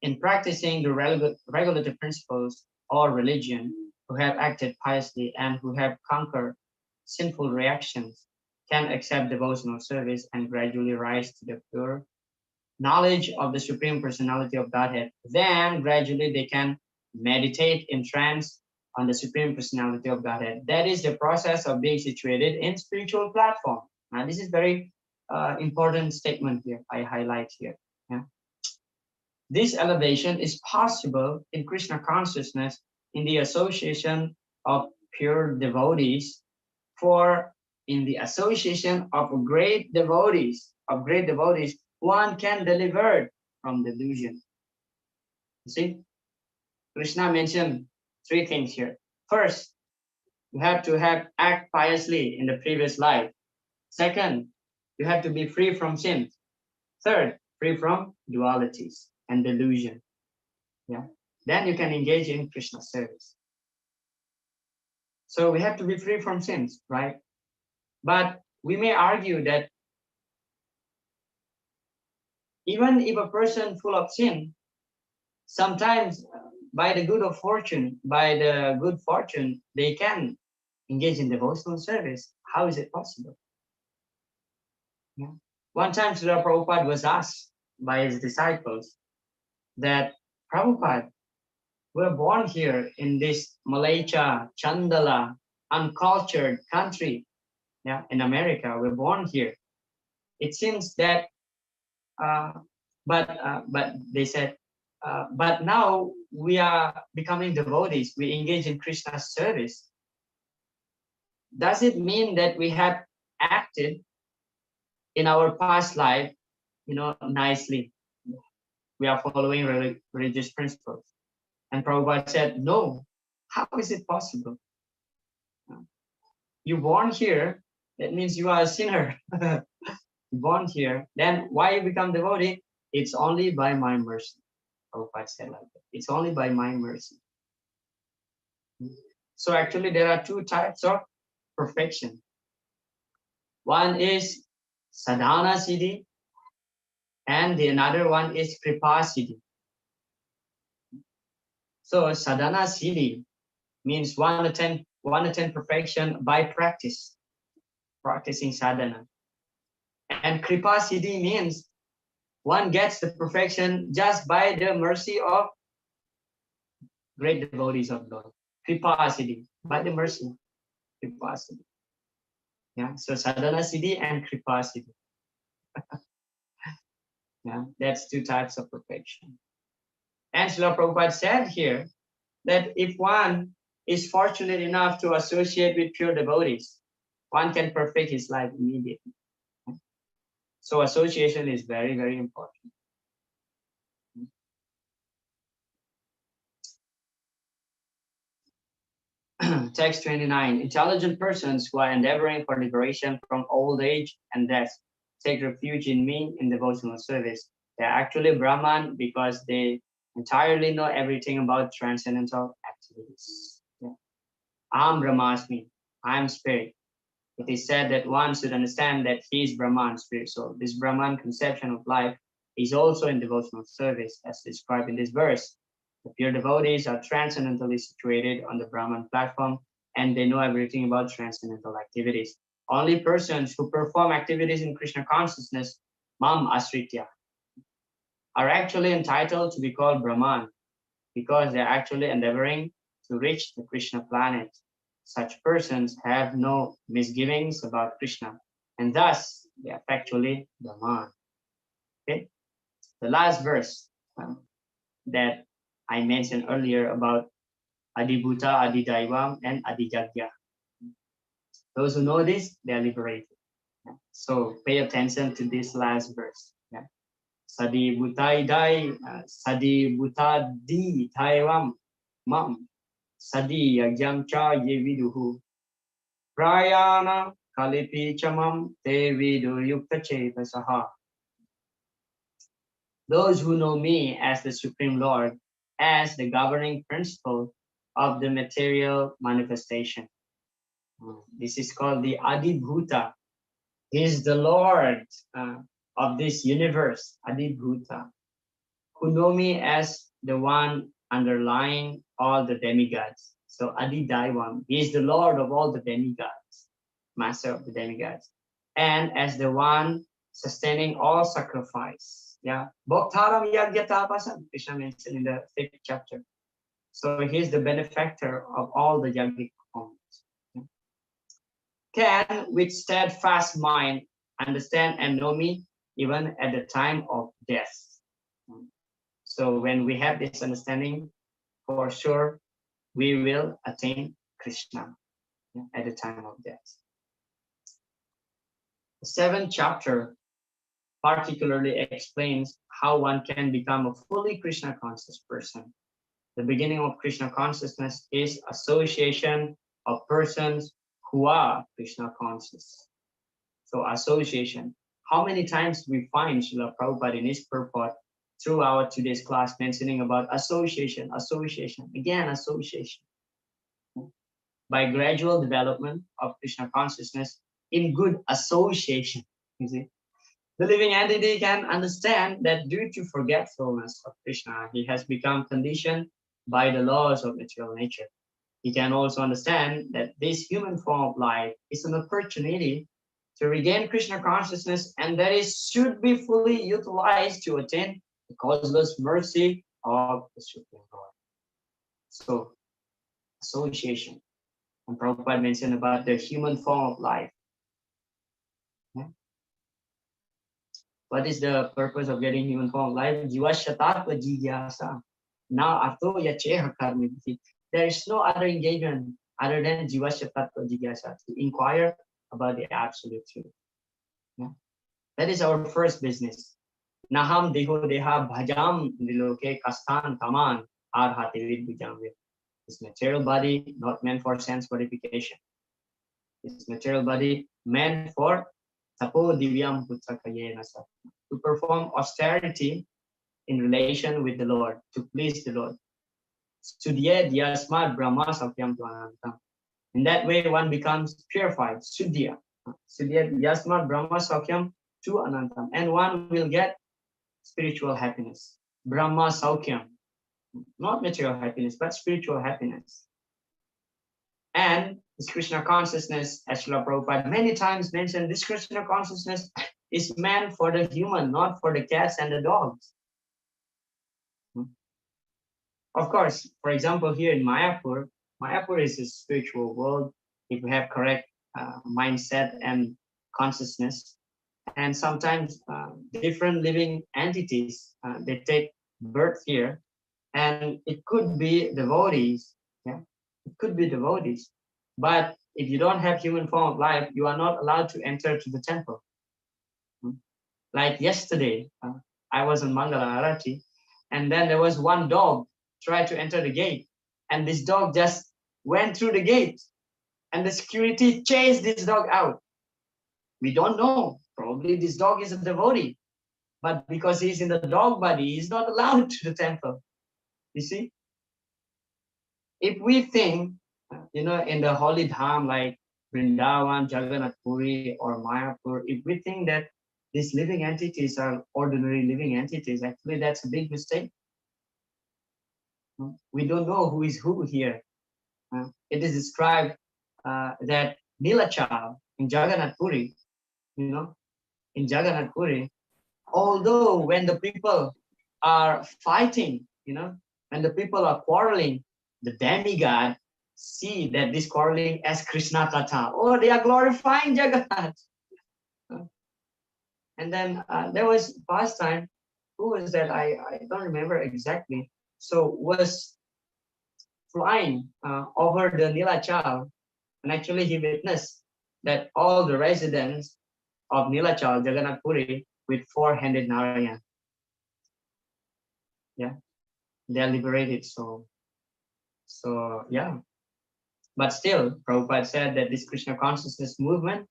in practicing the regulative principles or religion, who have acted piously and who have conquered sinful reactions, can accept devotional service and gradually rise to the pure knowledge of the Supreme Personality of Godhead. Then gradually they can meditate in trance on the Supreme Personality of Godhead. That is the process of being situated in spiritual platform. Now this is very important statement here, I highlight here. Yeah. This elevation is possible in Krishna consciousness in the association of pure devotees, for in the association of great devotees, one can deliver from delusion. You see, Krishna mentioned three things here. First, you have to act piously in the previous life. Second, you have to be free from sin. Third, free from dualities and delusion. Yeah. Then you can engage in Krishna service. So we have to be free from sins, right? But we may argue that even if a person full of sin, sometimes by the good fortune, they can engage in devotional service. How is it possible? Yeah. One time Srila Prabhupada was asked by his disciples that, Prabhupada, we're born here in this Malaysia, Chandala, uncultured country, yeah, in America. We're born here. It seems that, but they said, but now we are becoming devotees. We engage in Krishna's service. Does it mean that we have acted in our past life, nicely? We are following religious principles. And Prabhupada said, no. How is it possible? You born here, that means you are a sinner. Born here, then why you become devotee? It's only by my mercy. Prabhupada said like that. It's only by my mercy. So actually there are two types of perfection. One is sadhana siddhi, and the another one is kripa siddhi. So sadhana siddhi means one attain perfection by practicing sadhana. And kripa siddhi means one gets the perfection just by the mercy of great devotees of Lord. Kripa siddhi, by the mercy. Kripa siddhi. Yeah, so sadhana siddhi and kripa siddhi. Yeah, that's two types of perfection. And Srila Prabhupada said here that if one is fortunate enough to associate with pure devotees, one can perfect his life immediately. So association is very, very important. Text 29. Intelligent persons who are endeavoring for liberation from old age and death take refuge in me in devotional service. They're actually Brahman because they entirely know everything about transcendental activities. Yeah. Aham Brahmasmi, I am spirit. It is said that one should understand that he is Brahman, spirit soul. This Brahman conception of life is also in devotional service, as described in this verse. The pure devotees are transcendentally situated on the Brahman platform, and they know everything about transcendental activities. Only persons who perform activities in Krishna consciousness, Mam Asritya, are actually entitled to be called Brahman, because they're actually endeavoring to reach the Krishna planet. Such persons have no misgivings about Krishna, and thus they are factually Brahman. Okay? The last verse that I mentioned earlier about Adibhuta, Adidaivam, and Adijagya. Those who know this, they are liberated. So pay attention to this last verse. Sadi Bhutai Dai, Sadi Bhuta Di Taivam, Mam, Sadi Yagyam Cha Yeviduhu, Prayana Kalipi Chamam Te Vidu Yukta Chetasaha. Those who know me as the Supreme Lord, as the governing principle of the material manifestation. This is called the Adibhuta. He is the Lord of this universe, Adibhuta, who know me as the one underlying all the demigods. So Adidaivam, he is the Lord of all the demigods, master of the demigods, and as the one sustaining all sacrifice. Yeah, Bhaktaram Yagyatapasan, Krishna mentioned in the 5th chapter. So he is the benefactor of all the yogic performance. Can, with steadfast mind, understand and know me even at the time of death. So when we have this understanding, for sure, we will attain Krishna at the time of death. The 7th chapter particularly explains how one can become a fully Krishna conscious person. The beginning of Krishna consciousness is association of persons who are Krishna conscious. So association. How many times we find Srila Prabhupada in his purport throughout today's class mentioning about association, association, again association. By gradual development of Krishna consciousness in good association, you see. The living entity can understand that due to forgetfulness of Krishna, he has become conditioned by the laws of material nature. He can also understand that this human form of life is an opportunity to regain Krishna consciousness, and that it should be fully utilized to attain the causeless mercy of the Supreme Lord. So, association. And Prabhupada mentioned about the human form of life. What is the purpose of getting human form of life? Jiva shatatva jigyasa. Now, ato yacheha karmiti. There is no other engagement other than jiva shatatva jigyasa, to inquire about the absolute truth. Yeah? That is our first business. Naham deho deha bhajam niloke kastan taman arhati vidbujam. This material body not meant for sense gratification. This material body meant for tapo divyam putakayena, to perform austerity in relation with the Lord, to please the Lord. Sudhya dyasmad brahma sakyam tvanantam. In that way, one becomes purified. Sudhya. Sudhya dyasmad brahma sakyam to anantam. And one will get spiritual happiness. Brahma saukyam. Not material happiness, but spiritual happiness. And this Krishna consciousness, as Srila Prabhupada many times mentioned, this Krishna consciousness is meant for the human, not for the cats and the dogs. Of course, for example, here in Mayapur, Mayapur is a spiritual world if we have correct mindset and consciousness. And sometimes different living entities, they take birth here, and it could be devotees. Yeah, it could be devotees. But if you don't have human form of life, you are not allowed to enter to the temple. Like yesterday, I was in Mangala Arati, and then there was one dog tried to enter the gate, and this dog just went through the gate, and the security chased this dog out. We don't know Probably this dog is a devotee, but because he's in the dog body, he's not allowed to the temple. You see? If we think, in the holy dham like Vrindavan, Jagannath Puri, or Mayapur, if we think that these living entities are ordinary living entities, actually that's a big mistake. We don't know who is who here. It is described that Nilachal in Jagannath Puri, in Jagannath Puri, although when the people are fighting, when the people are quarreling, the demigod see that this quarreling as Krishna Katha. Oh, they are glorifying Jagannath. And then there was past time, who was that? I don't remember exactly. So was flying over the Nilachal, and actually he witnessed that all the residents of Nilachal, Jagannath Puri, with four-handed Narayan. Yeah, they are liberated. So yeah. But still, Prabhupada said that this Krishna consciousness movement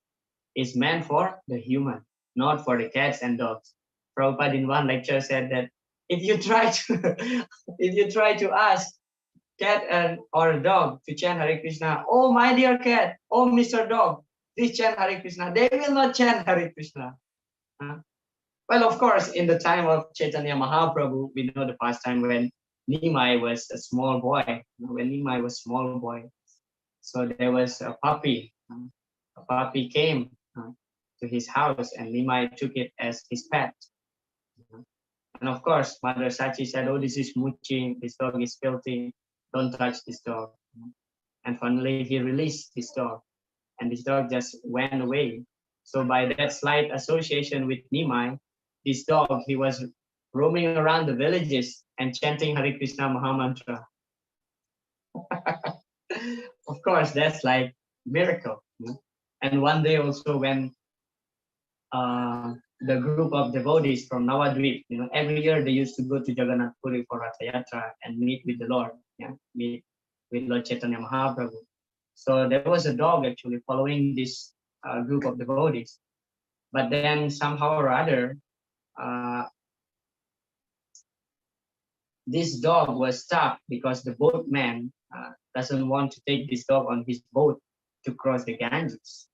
is meant for the human, not for the cats and dogs. Prabhupada in one lecture said that if you try to ask cat or a dog to chant Hare Krishna, oh my dear cat, oh Mr. Dog, please chant Hare Krishna, they will not chant Hare Krishna. Well, of course, in the time of Chaitanya Mahaprabhu, we know the past time when Nimai was a small boy. When Nimai was a small boy, so there was a puppy. A puppy came to his house, and Nimai took it as his pet. And of course, Mother Sachi said, "Oh, this is mooching. This dog is filthy. Don't touch this dog." And finally, he released this dog, and this dog just went away. So by that slight association with Nimai, this dog, he was roaming around the villages and chanting Hare Krishna Mahamantra. Of course, that's like miracle. And one day also when the group of devotees from Navadvip, every year they used to go to Jagannath Puri for Ratha Yatra and meet with the Lord, meet with Lord Chaitanya Mahaprabhu. So there was a dog actually following this group of devotees. But then somehow or other, this dog was stuck because the boatman doesn't want to take this dog on his boat to cross the Ganges.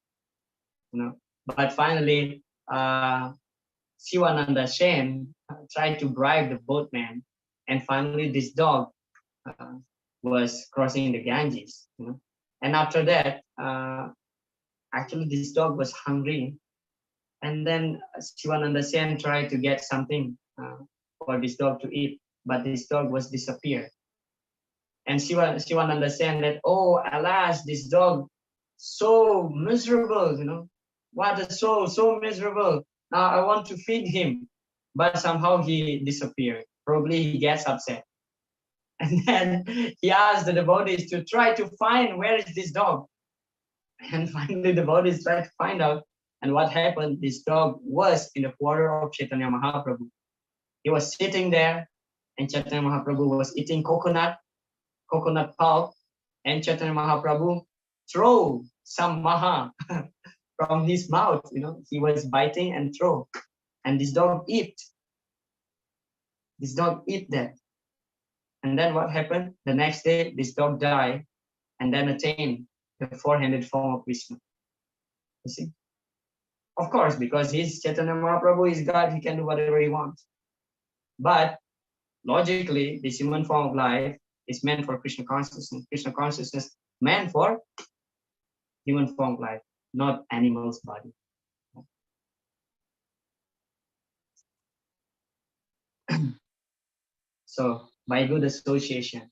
But finally, Sivananda Sen tried to bribe the boatman, and finally this dog was crossing the Ganges. And after that, actually this dog was hungry, and then Sivananda Sen tried to get something for this dog to eat, but this dog was disappeared. And Sivananda Sen said, "Oh, alas, this dog so miserable, what a soul, so miserable. Now I want to feed him." But somehow he disappeared. Probably he gets upset. And then he asked the devotees to try to find where is this dog. And finally the devotees tried to find out. And what happened, this dog was in the quarter of Chaitanya Mahaprabhu. He was sitting there, and Chaitanya Mahaprabhu was eating coconut pulp, and Chaitanya Mahaprabhu threw some maha from his mouth. He was biting and throw, and this dog eat that. And then what happened? The next day, this dog died and then attained the four-handed form of Vishnu. You see? Of course, because he's Chaitanya Mahaprabhu is God, he can do whatever he wants. But logically, this human form of life is meant for Krishna consciousness. Krishna consciousness meant for human form of life, not animal's body. So by good association,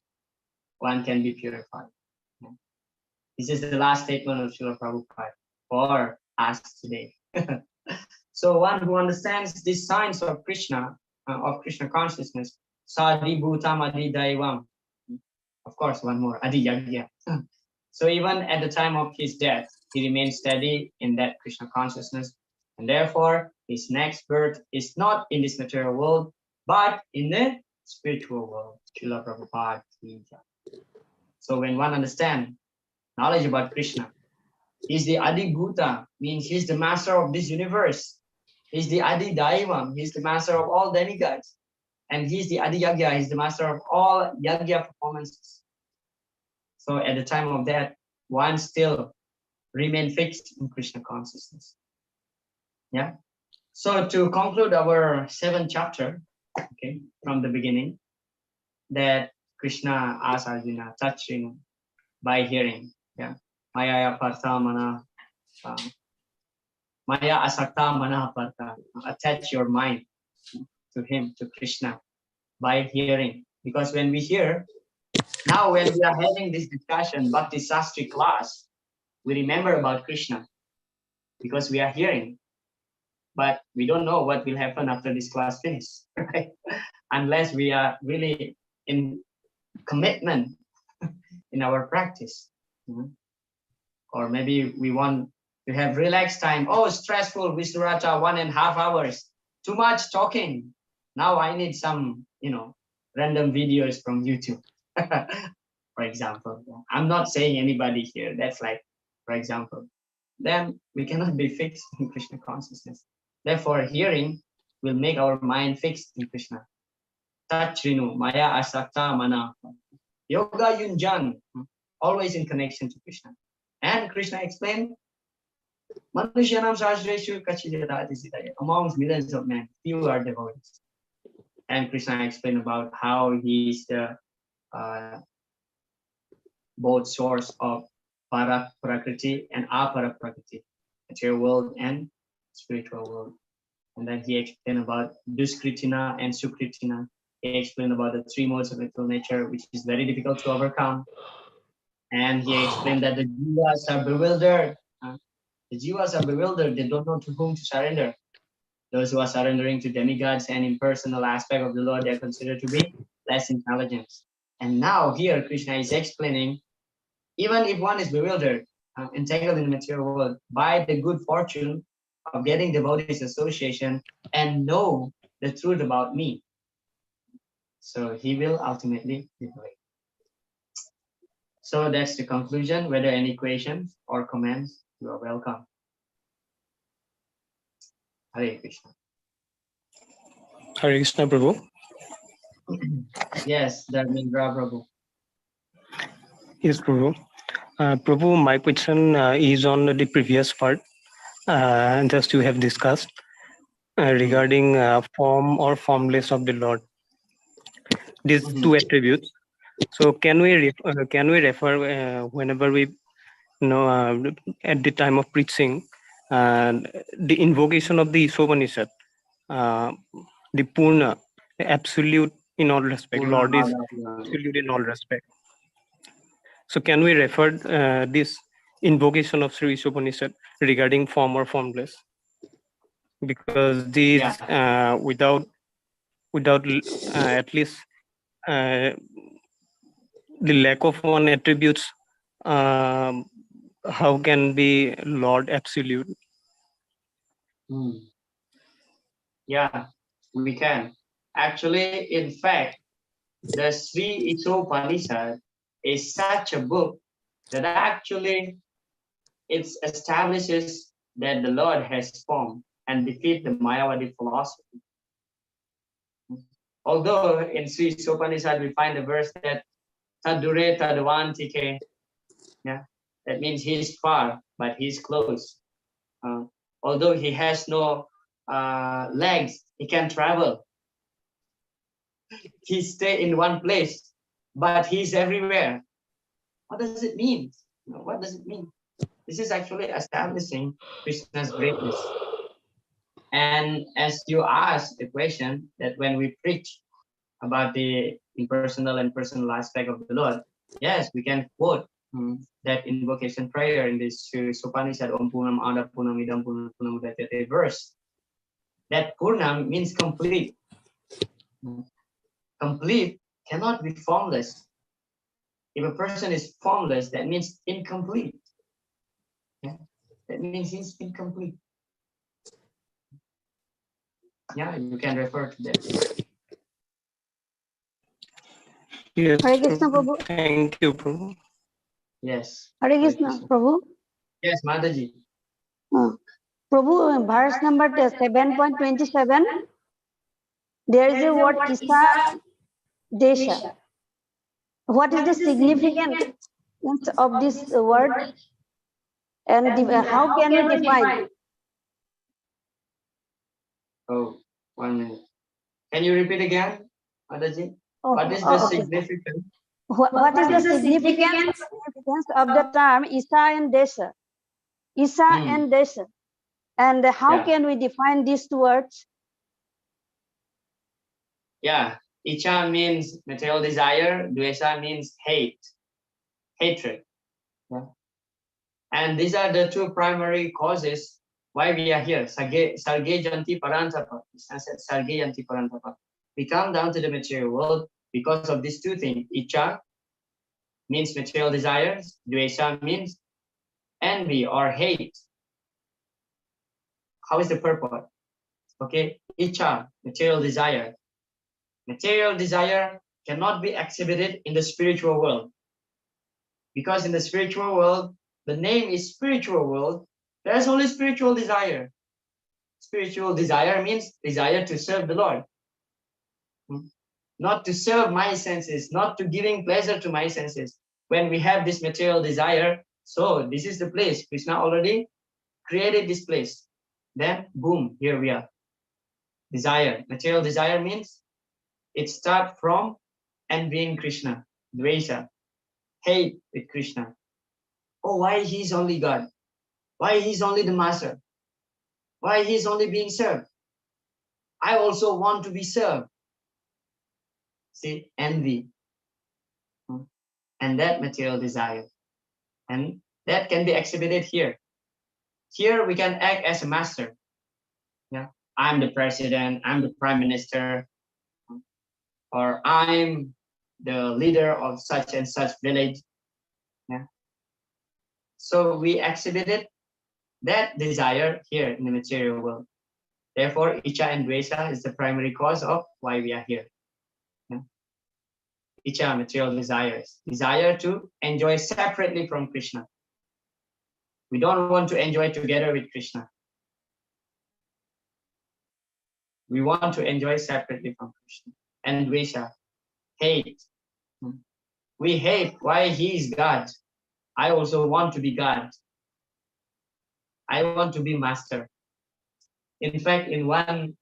one can be purified. This is the last statement of Srila Prabhupada for us today. So one who understands these signs of Krishna consciousness, Sadi Bhutam Adi Daivam. Of course, one more, Adi Yagya. So even at the time of his death, he remained steady in that Krishna consciousness, and therefore his next birth is not in this material world, but in the spiritual world. Srila Prabhupada. So when one understands knowledge about Krishna, he's the Adi Bhuta, means he's the master of this universe. He's the Adi Daivam. He's the master of all demigods. And he's the Adi Yagya. He's the master of all Yagya performances. So at the time of that, one still remain fixed in Krishna consciousness. Yeah. So to conclude our 7th chapter, okay, from the beginning, that Krishna asked Arjuna, touch by hearing. Yeah. Maya partha mana, Maya asakta mana partha. Attach your mind to him, to Krishna, by hearing. Because when we hear, now when we are having this discussion, Bhakti Sastri class, we remember about Krishna because we are hearing. But we don't know what will happen after this class finishes, right? Unless we are really in commitment in our practice. Or maybe we want to have relaxed time. Oh, stressful, Visnurata, 1.5 hours. Too much talking. Now I need some, random videos from YouTube, for example. I'm not saying anybody here. That's like, for example. Then we cannot be fixed in Krishna consciousness. Therefore, hearing will make our mind fixed in Krishna. Tachrinu, Maya Asakta Mana. Yoga Yunjan, always in connection to Krishna. And Krishna explained, Manushyanam Sahasreshu Kachidadati Sidaya. Amongst millions of men, few are devotees. And Krishna explained about how he is the both source of Parak Prakriti and Aparak Prakriti, material world and spiritual world. And then he explained about Duskritina and Sukritina. He explained about the 3 modes of mental nature, which is very difficult to overcome. And he explained that the jivas are bewildered. The jivas are bewildered. They don't know to whom to surrender. Those who are surrendering to demigods and impersonal aspect of the Lord, they are considered to be less intelligent. And now here Krishna is explaining, even if one is bewildered, entangled in the material world, by the good fortune of getting devotees association and know the truth about me, so he will ultimately liberate. So that's the conclusion. Whether any questions or comments, you are welcome. Hare Krishna. Hare Krishna, Prabhu. Yes, Dharmendra Prabhu. Yes, Prabhu. Prabhu, my question is on the previous part, just you have discussed regarding form or formless of the Lord. These 2 attributes. So can we refer whenever we at the time of preaching the invocation of the Upanishad, the Purna, the absolute in all respect. Purna Lord is Bhagavata. absolute in all respect. So can we refer this invocation of Sri Upanishad regarding form or formless? Because these without at least the lack of one attributes, how can be Lord absolute? Yeah, we can. Actually, in fact, the Sri Upanishad is such a book that actually it establishes that the Lord has formed and defeat the Mayavadi philosophy. Although in Sri Upanishad we find a verse that Tadure Tadavantike, that means he is far, but he is close. Although he has no legs, he can travel. He stay in one place, but he's everywhere. What does it mean? What does it mean? This is actually establishing Krishna's greatness. And as you asked the question that when we preach about the impersonal and personal aspect of the Lord, yes, we can quote that invocation prayer in this Upanishad, Om Purnam Ada Purnam Idam Purnam Udachyate verse. That Purnam means complete. Complete cannot be formless. If a person is formless, that means incomplete. Yeah? That means he's incomplete. Yeah, you can refer to that. Yes, Hare Krishna, Prabhu. thank you, Prabhu. Yes. Hare Krishna, Prabhu. Yes, Mataji. Prabhu, verse number 7.27, there is a word Isa Desha. What is the significance of this word, and how can we define? Oh, 1 minute. Can you repeat again, Mataji? Oh, What is the okay. significance? What is the significance of the term Isa and Desha? Isa and Desha. And how can we define these two words? Yeah, Icha means material desire, Dvesa means hate, hatred. Yeah. And these are the two primary causes why we are here. Sarge Janti Parantapa. Sarge Janti Parantapa. We come down to the material world because of these two things. Icha means material desires, Dvesa means envy or hate. How is the purport? Okay, Icha, material desire. Material desire cannot be exhibited in the spiritual world. Because in the spiritual world, the name is spiritual world, there's only spiritual desire. Spiritual desire means desire to serve the Lord. Not to serve my senses, not to giving pleasure to my senses. When we have this material desire, so this is the place. Krishna already created this place. Then, boom, here we are. Desire. Material desire means it starts from envying Krishna, Dvesa, hate with Krishna. Oh, why he's only God? Why he's only the master? Why he's only being served? I also want to be served. See, envy. And that material desire. And that can be exhibited here. Here we can act as a master. Yeah, I'm the president, I'm the prime minister, or I'm the leader of such and such village. Yeah. So we exhibited that desire here in the material world. Therefore, Icha and Dvesa is the primary cause of why we are here. Yeah. Icha, material desires. Desire to enjoy separately from Krishna. We don't want to enjoy together with Krishna. We want to enjoy separately from Krishna. And Dvesa, hate. We hate why he is God. I also want to be God. I want to be master. In fact, in one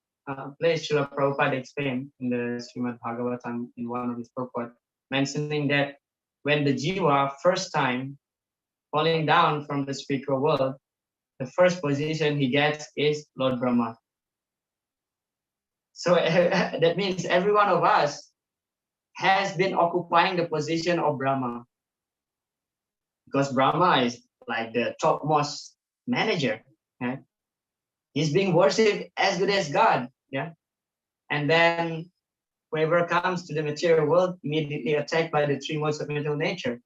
place, Srila Prabhupada explained in the Srimad Bhagavatam, in one of his purport, mentioning that when the jiva first time falling down from the spiritual world, the first position he gets is Lord Brahma. So that means every one of us has been occupying the position of Brahma. Because Brahma is like the topmost manager. Right? He's being worshipped as good as God. Yeah. And then whoever comes to the material world immediately attacked by the three modes of mental nature.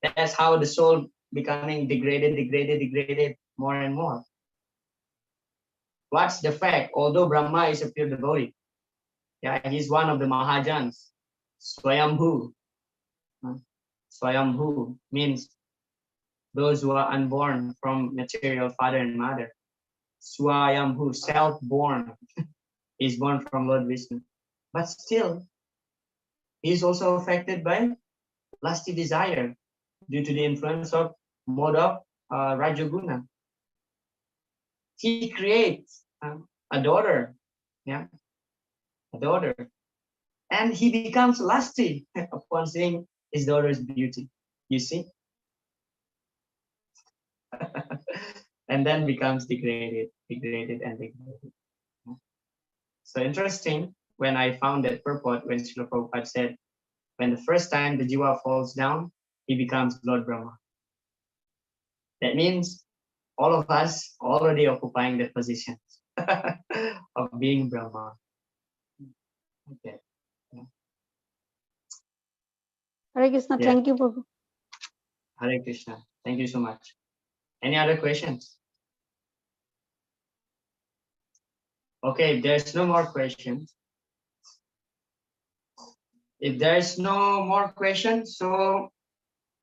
That's how the soul becoming degraded more and more. What's the fact? Although Brahma is a pure devotee, yeah, he's one of the Mahajans, Swayambhu. Swayambhu means those who are unborn from material father and mother. Swayambhu, self-born, is born from Lord Vishnu. But still, he is also affected by lusty desire due to the influence of mode of Rajaguna. He creates a daughter, yeah, a daughter, and he becomes lusty upon seeing his daughter's beauty. You see, and then becomes degraded. So interesting. When I found that purport, when Srila Prabhupada said, when the first time the jiva falls down, he becomes Lord Brahma. That means all of us already occupying the position of being Brahma. Okay. Hare Krishna, Yeah. thank you, Prabhu. Hare Krishna. Thank you so much. Any other questions? Okay, if there's no more questions. If there's no more questions, so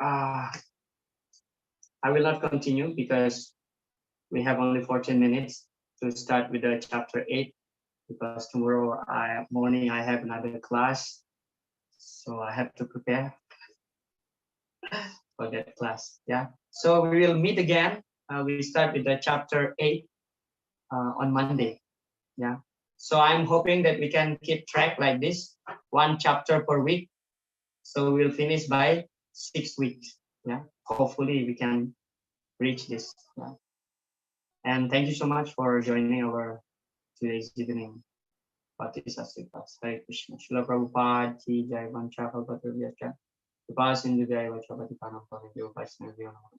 I will not continue because we have only 14 minutes to start with the chapter 8 because tomorrow morning I have another class, so I have to prepare for that class. Yeah. So we will meet again. We start with the chapter 8 on Monday. Yeah. So I'm hoping that we can keep track like this, one chapter per week. So we'll finish by 6 weeks. Yeah. Hopefully we can reach this. Yeah. And thank you so much for joining our today's evening Bhakti Sastri class. Hare Krishna. Srila Prabhupada ki jai. Vancha Bhagavato Vyascha. Kripa Sindhu Jai Vacha Patipanam Pavanyo Vaishnavyo Namo.